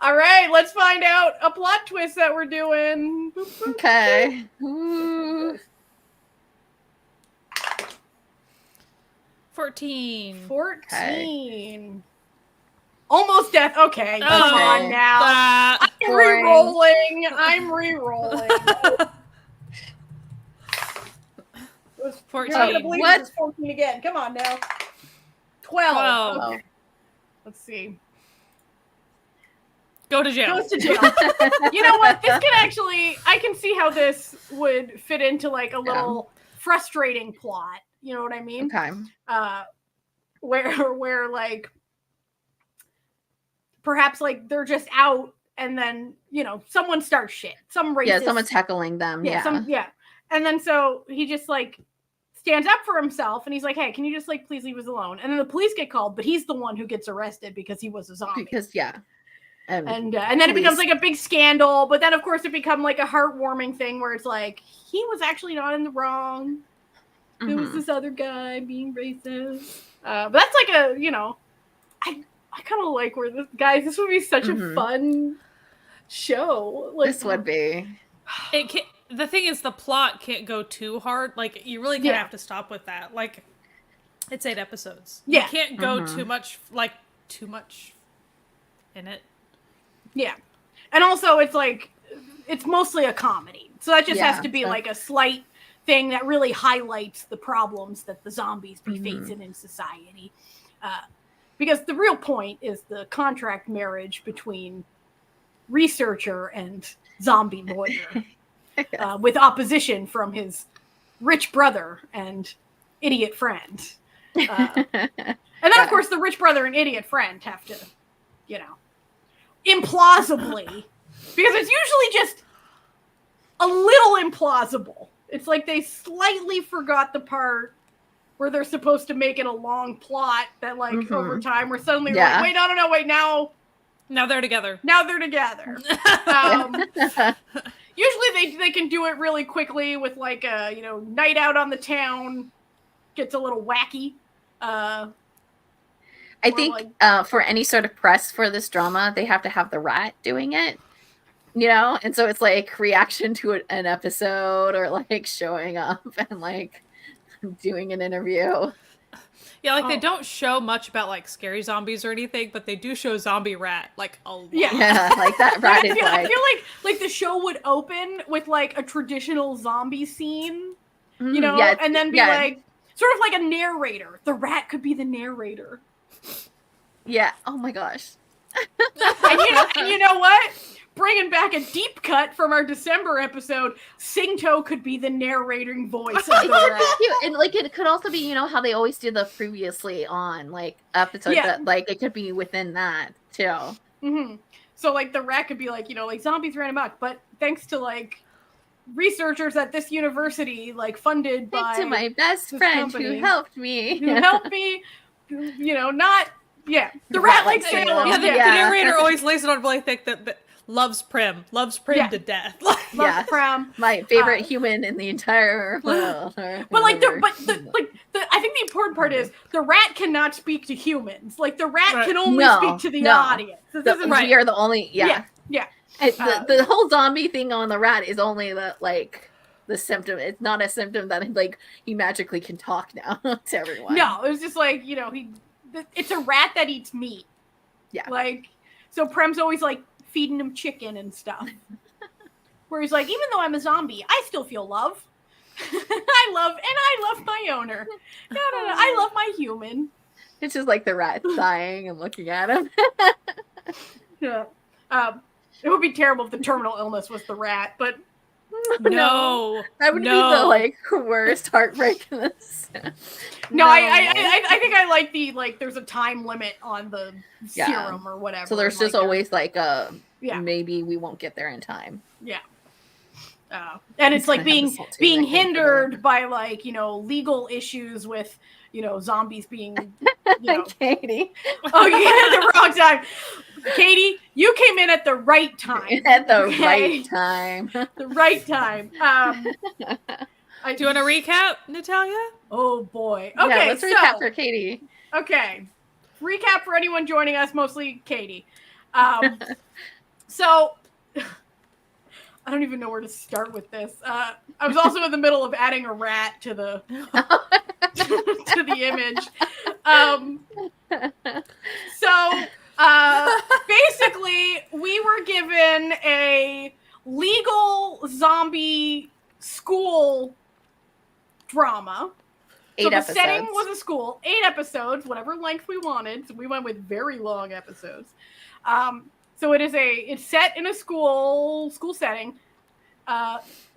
All right, let's find out a plot twist that we're doing. Okay. 14. 14. Almost death. Okay, come on now. I'm boring. re-rolling. I'm re-rolling. 14. You're not gonna believe What? this is 14 again. Come on now. 12. Okay. Let's see. Go to jail. Goes to jail. You know what? This can actually, I can see how this would fit into like a little frustrating plot. You know what I mean? Okay. Where like perhaps like they're just out and then, you know, someone starts shit. Some racist. Yeah, someone's heckling them. Yeah. And then so he just like stands up for himself and he's like, hey, can you just like please leave us alone? And then the police get called, but he's the one who gets arrested because he was a zombie. Because and then it becomes like a big scandal, but then of course it becomes like a heartwarming thing where it's like he was actually not in the wrong. It was this other guy being racist. But that's like a, you know, I kind of like where this would be such a fun show. Like, this would be. The thing is, the plot can't go too hard. Like, you really kind of have to stop with that. Like, it's 8 episodes. Yeah. You can't go too much in it. Yeah. And also, it's like, it's mostly a comedy. So that just has to be like a slight thing that really highlights the problems that the zombies be facing in society. Because the real point is the contract marriage between researcher and zombie lawyer. With opposition from his rich brother and idiot friend. And then, of course, the rich brother and idiot friend have to, you know, implausibly, because it's usually just a little implausible. It's like they slightly forgot the part where they're supposed to make it a long plot that, like, over time, we're suddenly like, wait, no, wait, now they're together. Usually they can do it really quickly with like a, you know, night out on the town gets a little wacky. I think for any sort of press for this drama, they have to have the rat doing it, you know? And so it's like reaction to an episode or like showing up and like doing an interview. Yeah, like they don't show much about like scary zombies or anything, but they do show zombie rat like a lot. Yeah, like that rat is I feel like the show would open with like a traditional zombie scene, you know, and then be like sort of like a narrator. The rat could be the narrator. Yeah. Oh my gosh. and you know what? Bringing back a deep cut from our December episode, Singto could be the narrating voice of the rat. And like it could also be, you know, how they always do the previously on like episode that like it could be within that too. So like the rat could be like, you know, like zombies ran amok, but thanks to like researchers at this university, like funded by to my best friend who helped me. You know, not the rat like Salem. The narrator always lays it on really thick that loves Prim to death. Loves Prim. My favorite human in the entire world. But like I think the important part is the rat cannot speak to humans. Like the rat can only speak to the audience. This isn't we are the only Yeah. The whole zombie thing on the rat is only the symptom. It's not a symptom that like he magically can talk now to everyone. No, it was just like, you know, it's a rat that eats meat. Yeah. Like, so Prem's always like feeding him chicken and stuff. Where he's like, even though I'm a zombie, I still feel love. I love my owner. No, I love my human. It's just like the rat sighing and looking at him. Yeah. It would be terrible if the terminal illness was the rat, but no, that would be the like worst heartbreak in this. No, I think I like the there's a time limit on the serum or whatever. So there's just always like a maybe we won't get there in time. Yeah. And it's like being hindered by like, you know, legal issues with, you know, zombies being, you know. Katie. Oh, you came at the wrong time. Katie, you came in at the right time. At the right time. The right time. Do you want to recap, Natalia? Oh boy. Okay, let's recap for Katie. Okay. Recap for anyone joining us, mostly Katie. So I don't even know where to start with this. I was also in the middle of adding a rat to the to the image. So basically, we were given a legal zombie school drama. So the setting was a school, 8 episodes, whatever length we wanted. So we went with very long episodes. So it's set in a school setting,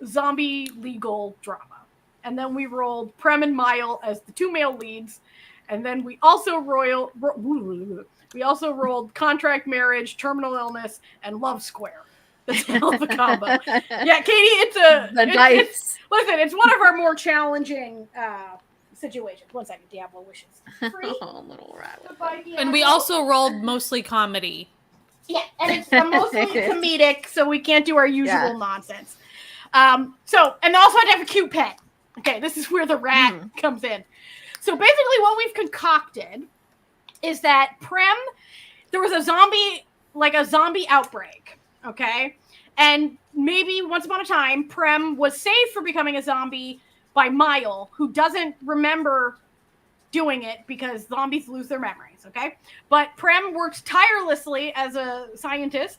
zombie legal drama. And then we rolled Prem and Mile as the 2 male leads. And then we also rolled contract marriage, terminal illness, and love square. That's a hell of a combo. Yeah, Katie, it's one of our more challenging situations. 1 second, Diablo wishes. Free. Oh, little rat. And we also rolled mostly comedy. Yeah, and it's mostly comedic, so we can't do our usual nonsense. So, and they also had to have a cute pet. Okay, this is where the rat comes in. So basically what we've concocted is that there was a zombie outbreak, okay? And maybe once upon a time, Prem was saved from becoming a zombie by Mile, who doesn't remember doing it because zombies lose their memories, okay? But Prem works tirelessly as a scientist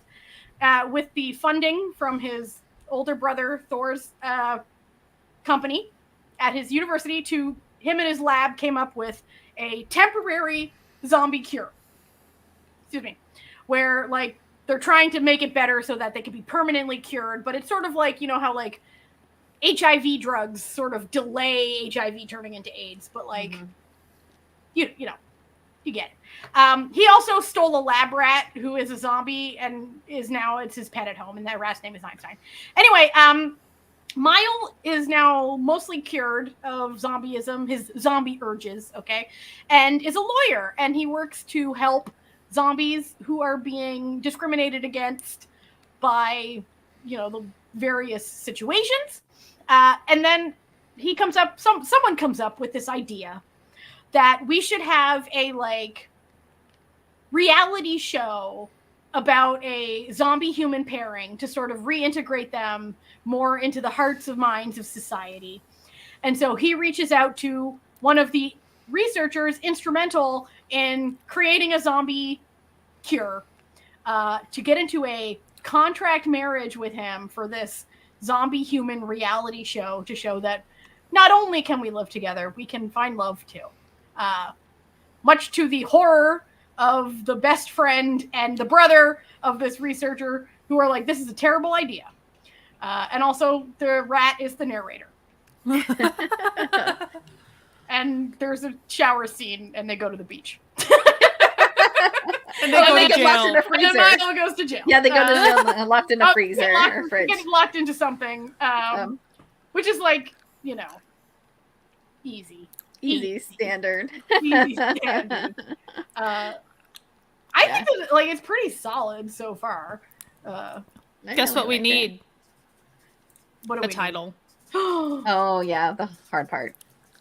with the funding from his older brother Thor's company at his university. Him and his lab came up with a temporary zombie cure. Excuse me. Where, like, they're trying to make it better so that they can be permanently cured, but it's sort of like, you know, how, like, HIV drugs sort of delay HIV turning into AIDS, but, like, you know, you get it. He also stole a lab rat who is a zombie and it's his pet at home, and that rat's name is Einstein. Anyway, Mile is now mostly cured of zombieism, his zombie urges, okay, and is a lawyer, and he works to help zombies who are being discriminated against by, you know, the various situations. And then someone comes up with this idea that we should have a, like, reality show about a zombie human pairing to sort of reintegrate them more into the hearts and minds of society. And so he reaches out to one of the researchers instrumental in creating a zombie cure to get into a contract marriage with him for this zombie human reality show to show that not only can we live together, we can find love too. Much to the horror of the best friend and the brother of this researcher, who are like, this is a terrible idea. And also the rat is the narrator. And there's a shower scene and they go to the beach. And they get locked in a freezer. And then Milo goes to jail. Yeah, they go to jail and locked in a freezer or fridge. Getting locked into something, which is, like, you know, easy standard. Easy standard. I think that, like, it's pretty solid so far. Guess what we need? What do a title. Oh yeah, the hard part.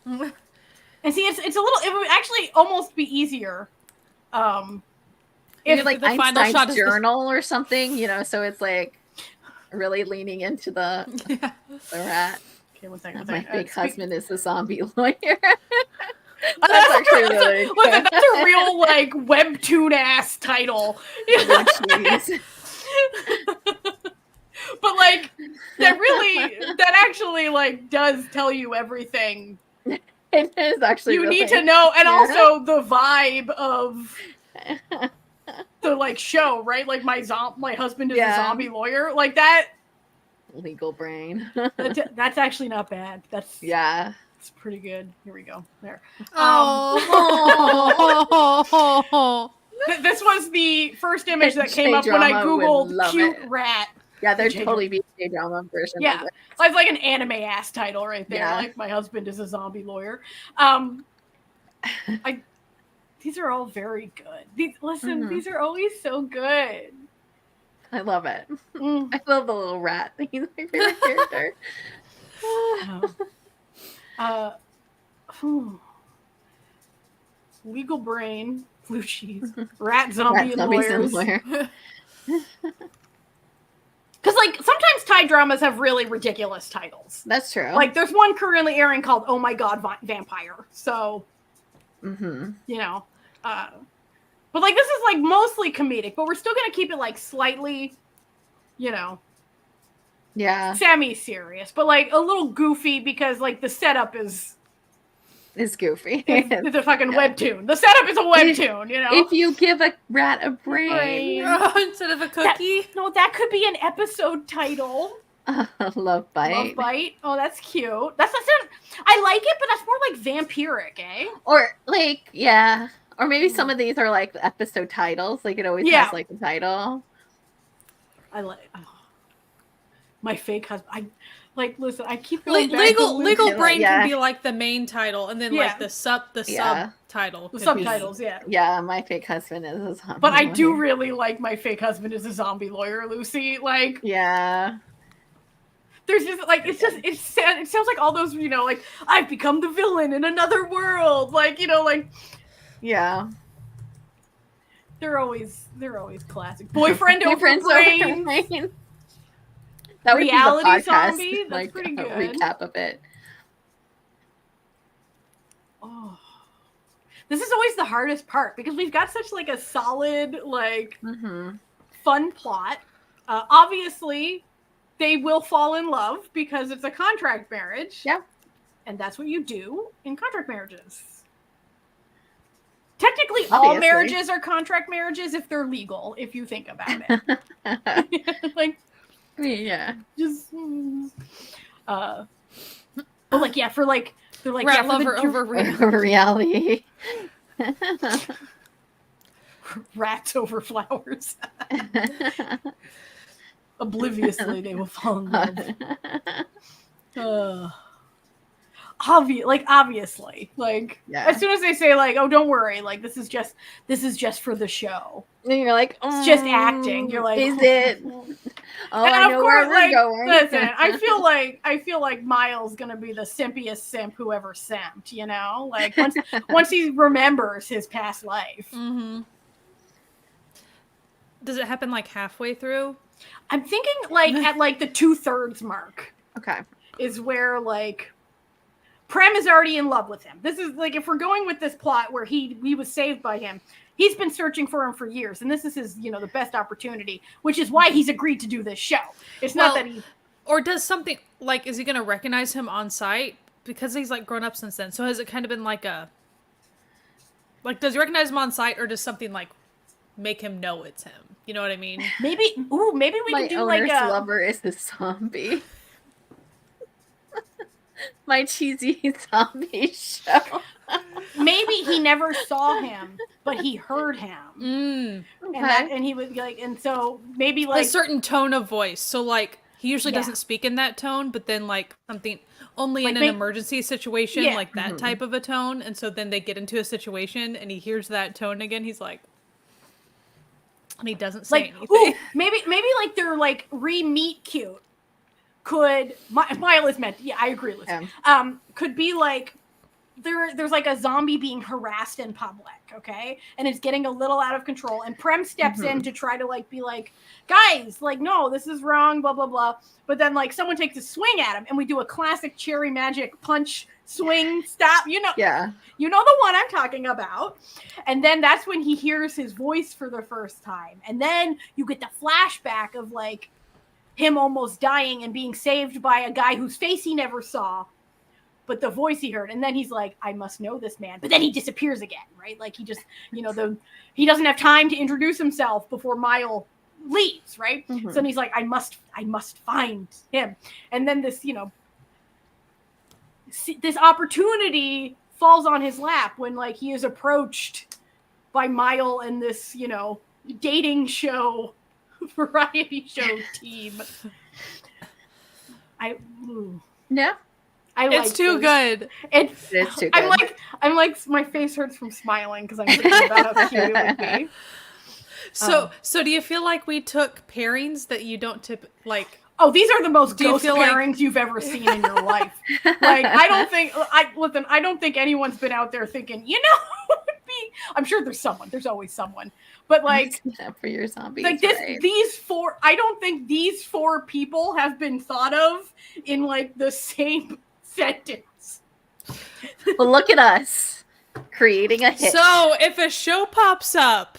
And see, it's a little. It would actually almost be easier. If like the Einstein's journal or something, you know, so it's like really leaning into the rat. Okay, 1 second. My fake husband is a zombie lawyer. That's actually really good. Listen, that's a real, like, webtoon ass title. But, like, that actually, like, does tell you everything. It is actually you need to know, and also the vibe of the, like, show, right? Like, my husband is a zombie lawyer, like that. Legal brain. That's actually not bad. It's pretty good. Here we go. There. This was the first image that came up when I googled cute rat. Yeah, there'd totally be a J-drama version. Yeah, it's like an anime ass title right there. Yeah. Like, my husband is a zombie lawyer. These are all very good. These are always so good. I love it. I love the little rat. He's my favorite character. Legal brain, blue cheese, rat zombie and lawyers. Because, like, sometimes Thai dramas have really ridiculous titles. That's true. Like, there's one currently airing called Oh My God, Vampire. So, you know. But, like, this is, like, mostly comedic. But we're still going to keep it, like, slightly, you know. Yeah. Semi-serious. But, like, a little goofy because, like, the setup is... It's goofy. It's a fucking webtoon. The setup is a webtoon, you know? If you give a rat a brain. Instead of a cookie. That could be an episode title. Love Bite. Love Bite. Oh, that's cute. That's I like it, but that's more like vampiric, eh? Or like, yeah. Or maybe some of these are like episode titles. Like it always has like a title. I like my fake husband. Listen, I keep going back legal brain can be like the main title, and then like the subtitle. The subtitles, Yeah, My Fake Husband is a zombie. But I do really like My Fake Husband is a Zombie Lawyer, Lucy. Like, yeah. There's just like it sounds like all those, you know, like I've become the villain in another world. Like, you know, like yeah. They're always classic. Boyfriend over brain. That Reality would be the podcast, zombie. That's like, pretty good. Recap of it. Oh, this is always the hardest part because we've got such like a solid, like, fun plot. Obviously, they will fall in love because it's a contract marriage. Yeah, and that's what you do in contract marriages. Technically, all marriages are contract marriages if they're legal. If you think about it, like. Yeah. Just but like for like they're like rat lover over reality. Rats over flowers. Obliviously they will fall in love. Obviously, like as soon as they say like, oh, don't worry, like this is just for the show. And you're like, it's just acting. You're like, is it? Oh, and I know where we're like, going. Listen, I feel like Miles gonna be the simpiest simp who ever simped. You know, like once he remembers his past life. Mm-hmm. Does it happen like halfway through? I'm thinking like at like the 2/3 mark. Okay, is where like Prem is already in love with him. This is like if we're going with this plot where he was saved by him. He's been searching for him for years, and this is his, you know, the best opportunity, which is why he's agreed to do this show. It's not that he... Or does something, like, is he going to recognize him on sight? Because he's, like, grown up since then. So has it kind of been like a... Like, does he recognize him on sight, or does something, like, make him know it's him? You know what I mean? Maybe we can do, like, My lover is the zombie. My cheesy zombie show. Maybe he never saw him, but he heard him. Okay. And he was like, and so maybe like a certain tone of voice. So like he usually doesn't speak in that tone, but then like something only like in an emergency situation, like that type of a tone. And so then they get into a situation and he hears that tone again. He's like, and he doesn't say anything. Ooh, maybe like they're like re-meet cute. Could Mile is meant? Yeah, I agree with you. Could be like there's like a zombie being harassed in public, okay, and it's getting a little out of control. And Prem steps in to try to like be like, guys, like no, this is wrong, blah blah blah. But then like someone takes a swing at him, and we do a classic cherry magic punch, swing, stop. You know the one I'm talking about. And then that's when he hears his voice for the first time, and then you get the flashback of like him almost dying and being saved by a guy whose face he never saw, but the voice he heard. And then he's like, I must know this man. But then he disappears again, right? Like he just, you know, he doesn't have time to introduce himself before Mile leaves, right? So then he's like, I must find him. And then this, you know, this opportunity falls on his lap when like he is approached by Mile and this, you know, dating show variety show team. I like it's too good. It's too good. I'm like my face hurts from smiling because I'm thinking about how cute it would be. So do you feel like we took pairings that you don't like? Oh, these are the most ghost pairings you've ever seen in your life. Like I don't think anyone's been out there thinking, you know, it would be I'm sure there's someone. There's always someone. But like for your zombies, like these four, I don't think these four people have been thought of in like the same sentence. Well, look at us creating a hit. So if a show pops up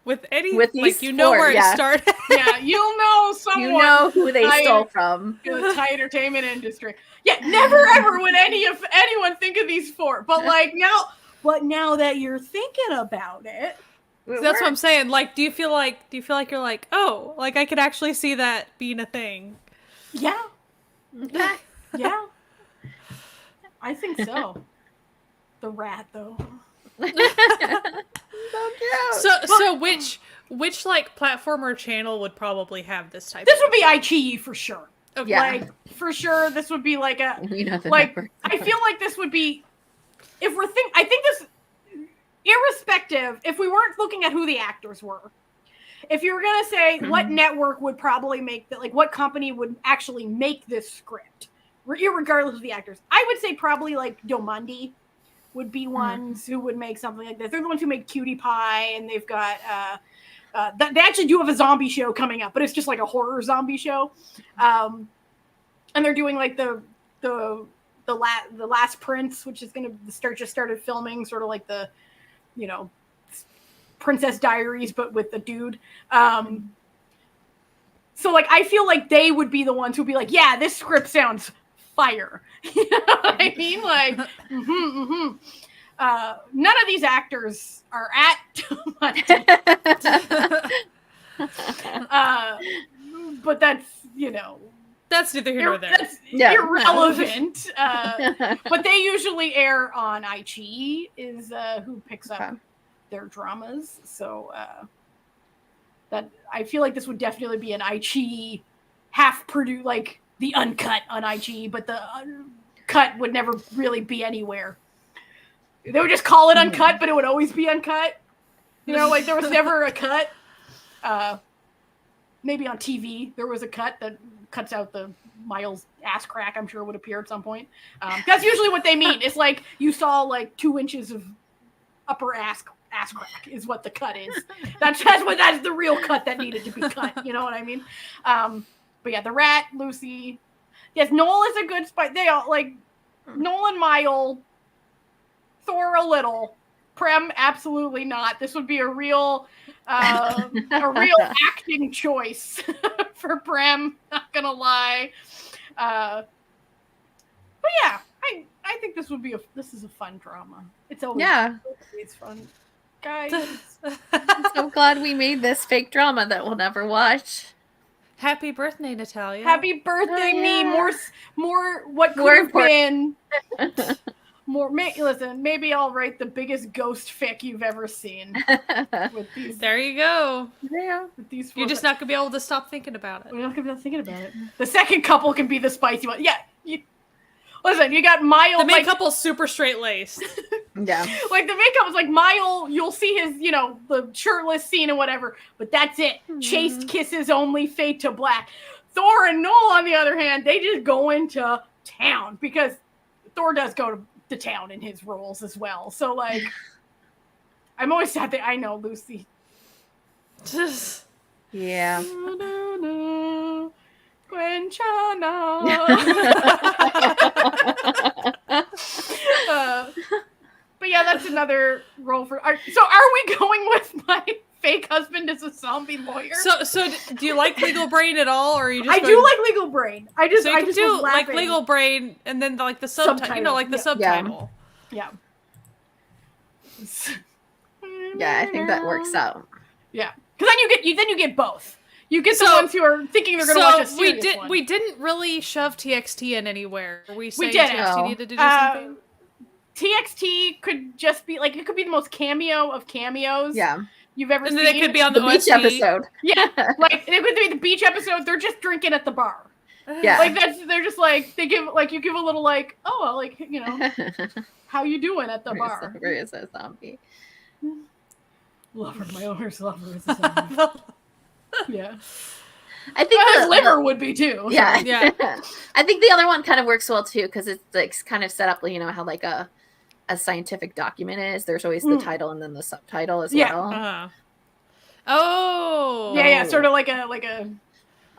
with any, with like these you know four, where it started. Yeah, you'll know someone. You know who they stole from. In the Thai entertainment industry. Yeah, never ever would anyone think of these four. But like now that you're thinking about it. That's what I'm saying. Like, do you feel like you're like, oh, like I could actually see that being a thing? Yeah. Yeah. I think so. The rat, though. So which like platform or channel would probably have this type? This would be iQIYI for sure. Okay. Yeah. Like for sure, this would be like a like. I feel like this would be if we're I think this. Irrespective, if we weren't looking at who the actors were, if you were going to say what network would probably make that, like what company would actually make this script, irregardless of the actors, I would say probably like Domundi would be ones who would make something like this. They're the ones who made Cutie Pie, and they've got they actually do have a zombie show coming up, but it's just like a horror zombie show, and they're doing like the Last Prince, which is going to started filming, sort of like the Princess Diaries, but with the dude. So like, I feel like they would be the ones who'd be like, yeah, this script sounds fire. You know what I mean? Like, none of these actors are at but that's, that's neither here nor there. That's irrelevant. But they usually air on iQIYI is who picks up their dramas. So that I feel like this would definitely be an iQIYI half produced, like the uncut on iQIYI, but the cut would never really be anywhere. They would just call it uncut, but it would always be uncut. Like there was never a cut. Maybe on TV there was a cut that cuts out the Miles ass crack. I'm sure would appear at some point. That's usually what they mean. It's like you saw like 2 inches of upper ass crack is what the cut is. That's the real cut that needed to be cut. You know what I mean? But yeah, the rat, Lucy. Yes, Noel is a good spy. They all like Noel and Mile. Thor a little. Prem absolutely not. This would be a real acting choice for Prem. Not gonna lie. But yeah, I think this is a fun drama. It's always it's fun, guys. I'm so glad we made this fake drama that we'll never watch. Happy birthday, Natalia. Happy birthday, me. More what could have been. Listen, maybe I'll write the biggest ghost fic you've ever seen. With these, there you go. Yeah. With these You're just not going to be able to stop thinking about it. We're not going to be thinking about it. The second couple can be the spicy one. Yeah. Listen, you got Mile. The main couple's super straight-laced. Yeah. Like, the main couple's like, Mile, you'll see his, the shirtless scene and whatever, but that's it. Chaste kisses only, fade to black. Thor and Noel, on the other hand, they just go into town, because Thor does go to town in his roles as well. So, like, I'm always sad that I know Lucy. Yeah. But yeah, that's another role for. So, are we going with my fake husband as a zombie lawyer? So do you like Legal Brain at all, or are you just? I do like Legal Brain. I just do like Legal Brain, and then like the subtitle, the subtitle. Yeah. Yeah, I think that works out. Yeah, because then you get both. You get the ones who are thinking they're going to watch a serious one. We didn't really shove TXT in anywhere. We did. TXT needed to do something. TXT could just be like, it could be the most cameo of cameos. Yeah. You've ever seen. And then it could be on the beach episode. Yeah, like it could be the beach episode. They're just drinking at the bar. Yeah, like they're just like you give a little like, oh, like how you doing at the bar? Where is a zombie? Lover, my owner's lover is a zombie. Yeah, I think his liver would be too. Yeah, yeah. I think the other one kind of works well too, because it's like kind of set up, how like a a scientific document is, there's always the title and then the subtitle as well. Oh. Yeah, sort of like a.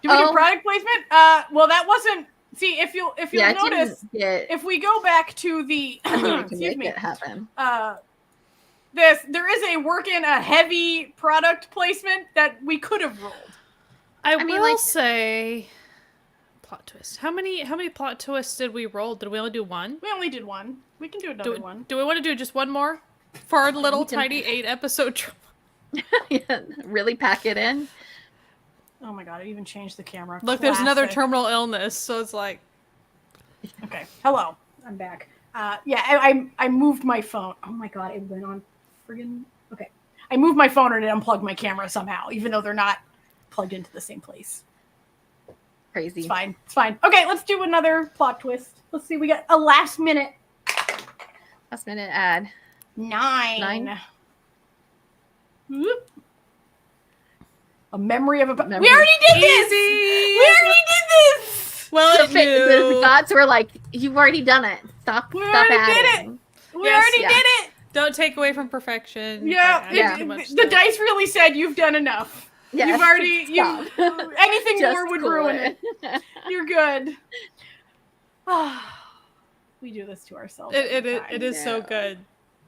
Do we do product placement? Well, that wasn't. See, if you'll notice, if we go back to the excuse me, it happen. There is a heavy product placement that we could have rolled. I will say, plot twist. How many plot twists did we roll? Did we only do one? We only did one. We can do another one. Do we want to do just one more for our little tiny 8-episode? Yeah, really pack it in. Oh my god! I even changed the camera. Look, there's another terminal illness, so it's like. Okay. Hello. I'm back. I moved my phone. Oh my god! It went on friggin'. Okay. I moved my phone and it unplugged my camera somehow, even though they're not plugged into the same place. Crazy. It's fine. It's fine. Okay, let's do another plot twist. Let's see. We got a last minute ad. 9. Whoop. A memory of a. We already did this. We already did this. Well, the gods were like, "You've already done it. Stop. We stop already adding. did it. We already did it. Don't take away from perfection. The dice really said you've done enough. Yes. You've already. Anything more would ruin it. You're good. We do this to ourselves. It is so good.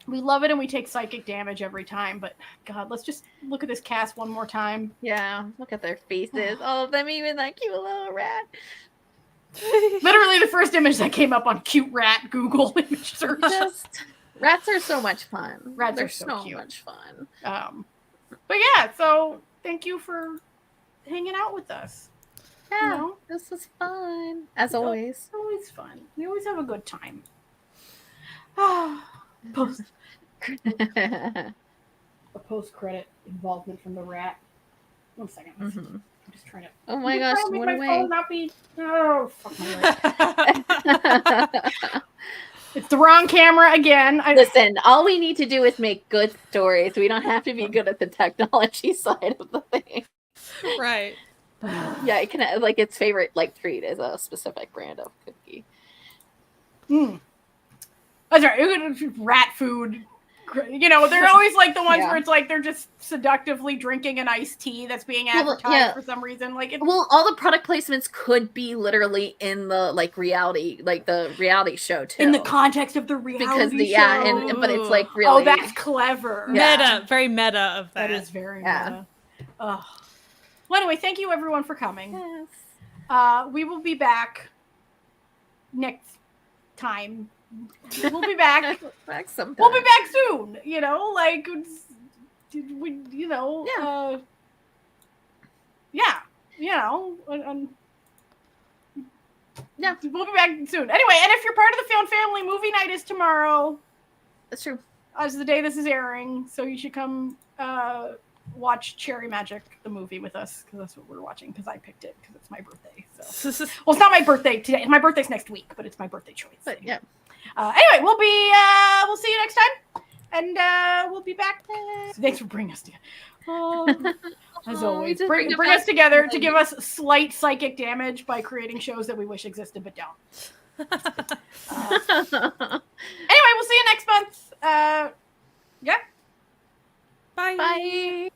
We love it and we take psychic damage every time, but God, let's just look at this cast one more time. Yeah, look at their faces. All of them, even that cute little rat. Literally the first image that came up on cute rat Google image search. Rats are so much fun. Rats They're are so cute. much fun. But yeah, so thank you for hanging out with us. Yeah, this was fun. As always. It's always fun. We always have a good time. A post-credit involvement from the rat. 1 second. I'm just trying to. Oh my gosh! What a way! Phone not be. Oh, fuck my life. It's the wrong camera again. Listen, all we need to do is make good stories. We don't have to be good at the technology side of the thing. Right. Yeah, it can like its favorite treat is a specific brand of cookie. That's right. Rat food. You know, they're always like the ones where it's like they're just seductively drinking an iced tea that's being advertised for some reason. All the product placements could be literally in the reality, the reality show too. In the context of the reality show. But it's like really. Oh, that's clever. Meta, very meta of that. That is very meta. Well, anyway, thank you everyone for coming. Yes. We will be back next time. We'll be back. Sometime. We'll be back soon. You know, we'll be back soon. Anyway, and if you're part of the Found Family, movie night is tomorrow. That's true. As the day this is airing, so you should come watch Cherry Magic, the movie, with us, because that's what we're watching, because I picked it, because it's my birthday. So, well, it's not my birthday today. My birthday's next week, but it's my birthday choice. But yeah. Anyway, we'll see you next time, and we'll be back. So thanks for bringing us together. As always, bring us together to give us slight psychic damage by creating shows that we wish existed but don't. Anyway, we'll see you next month. Yeah. Bye. Bye.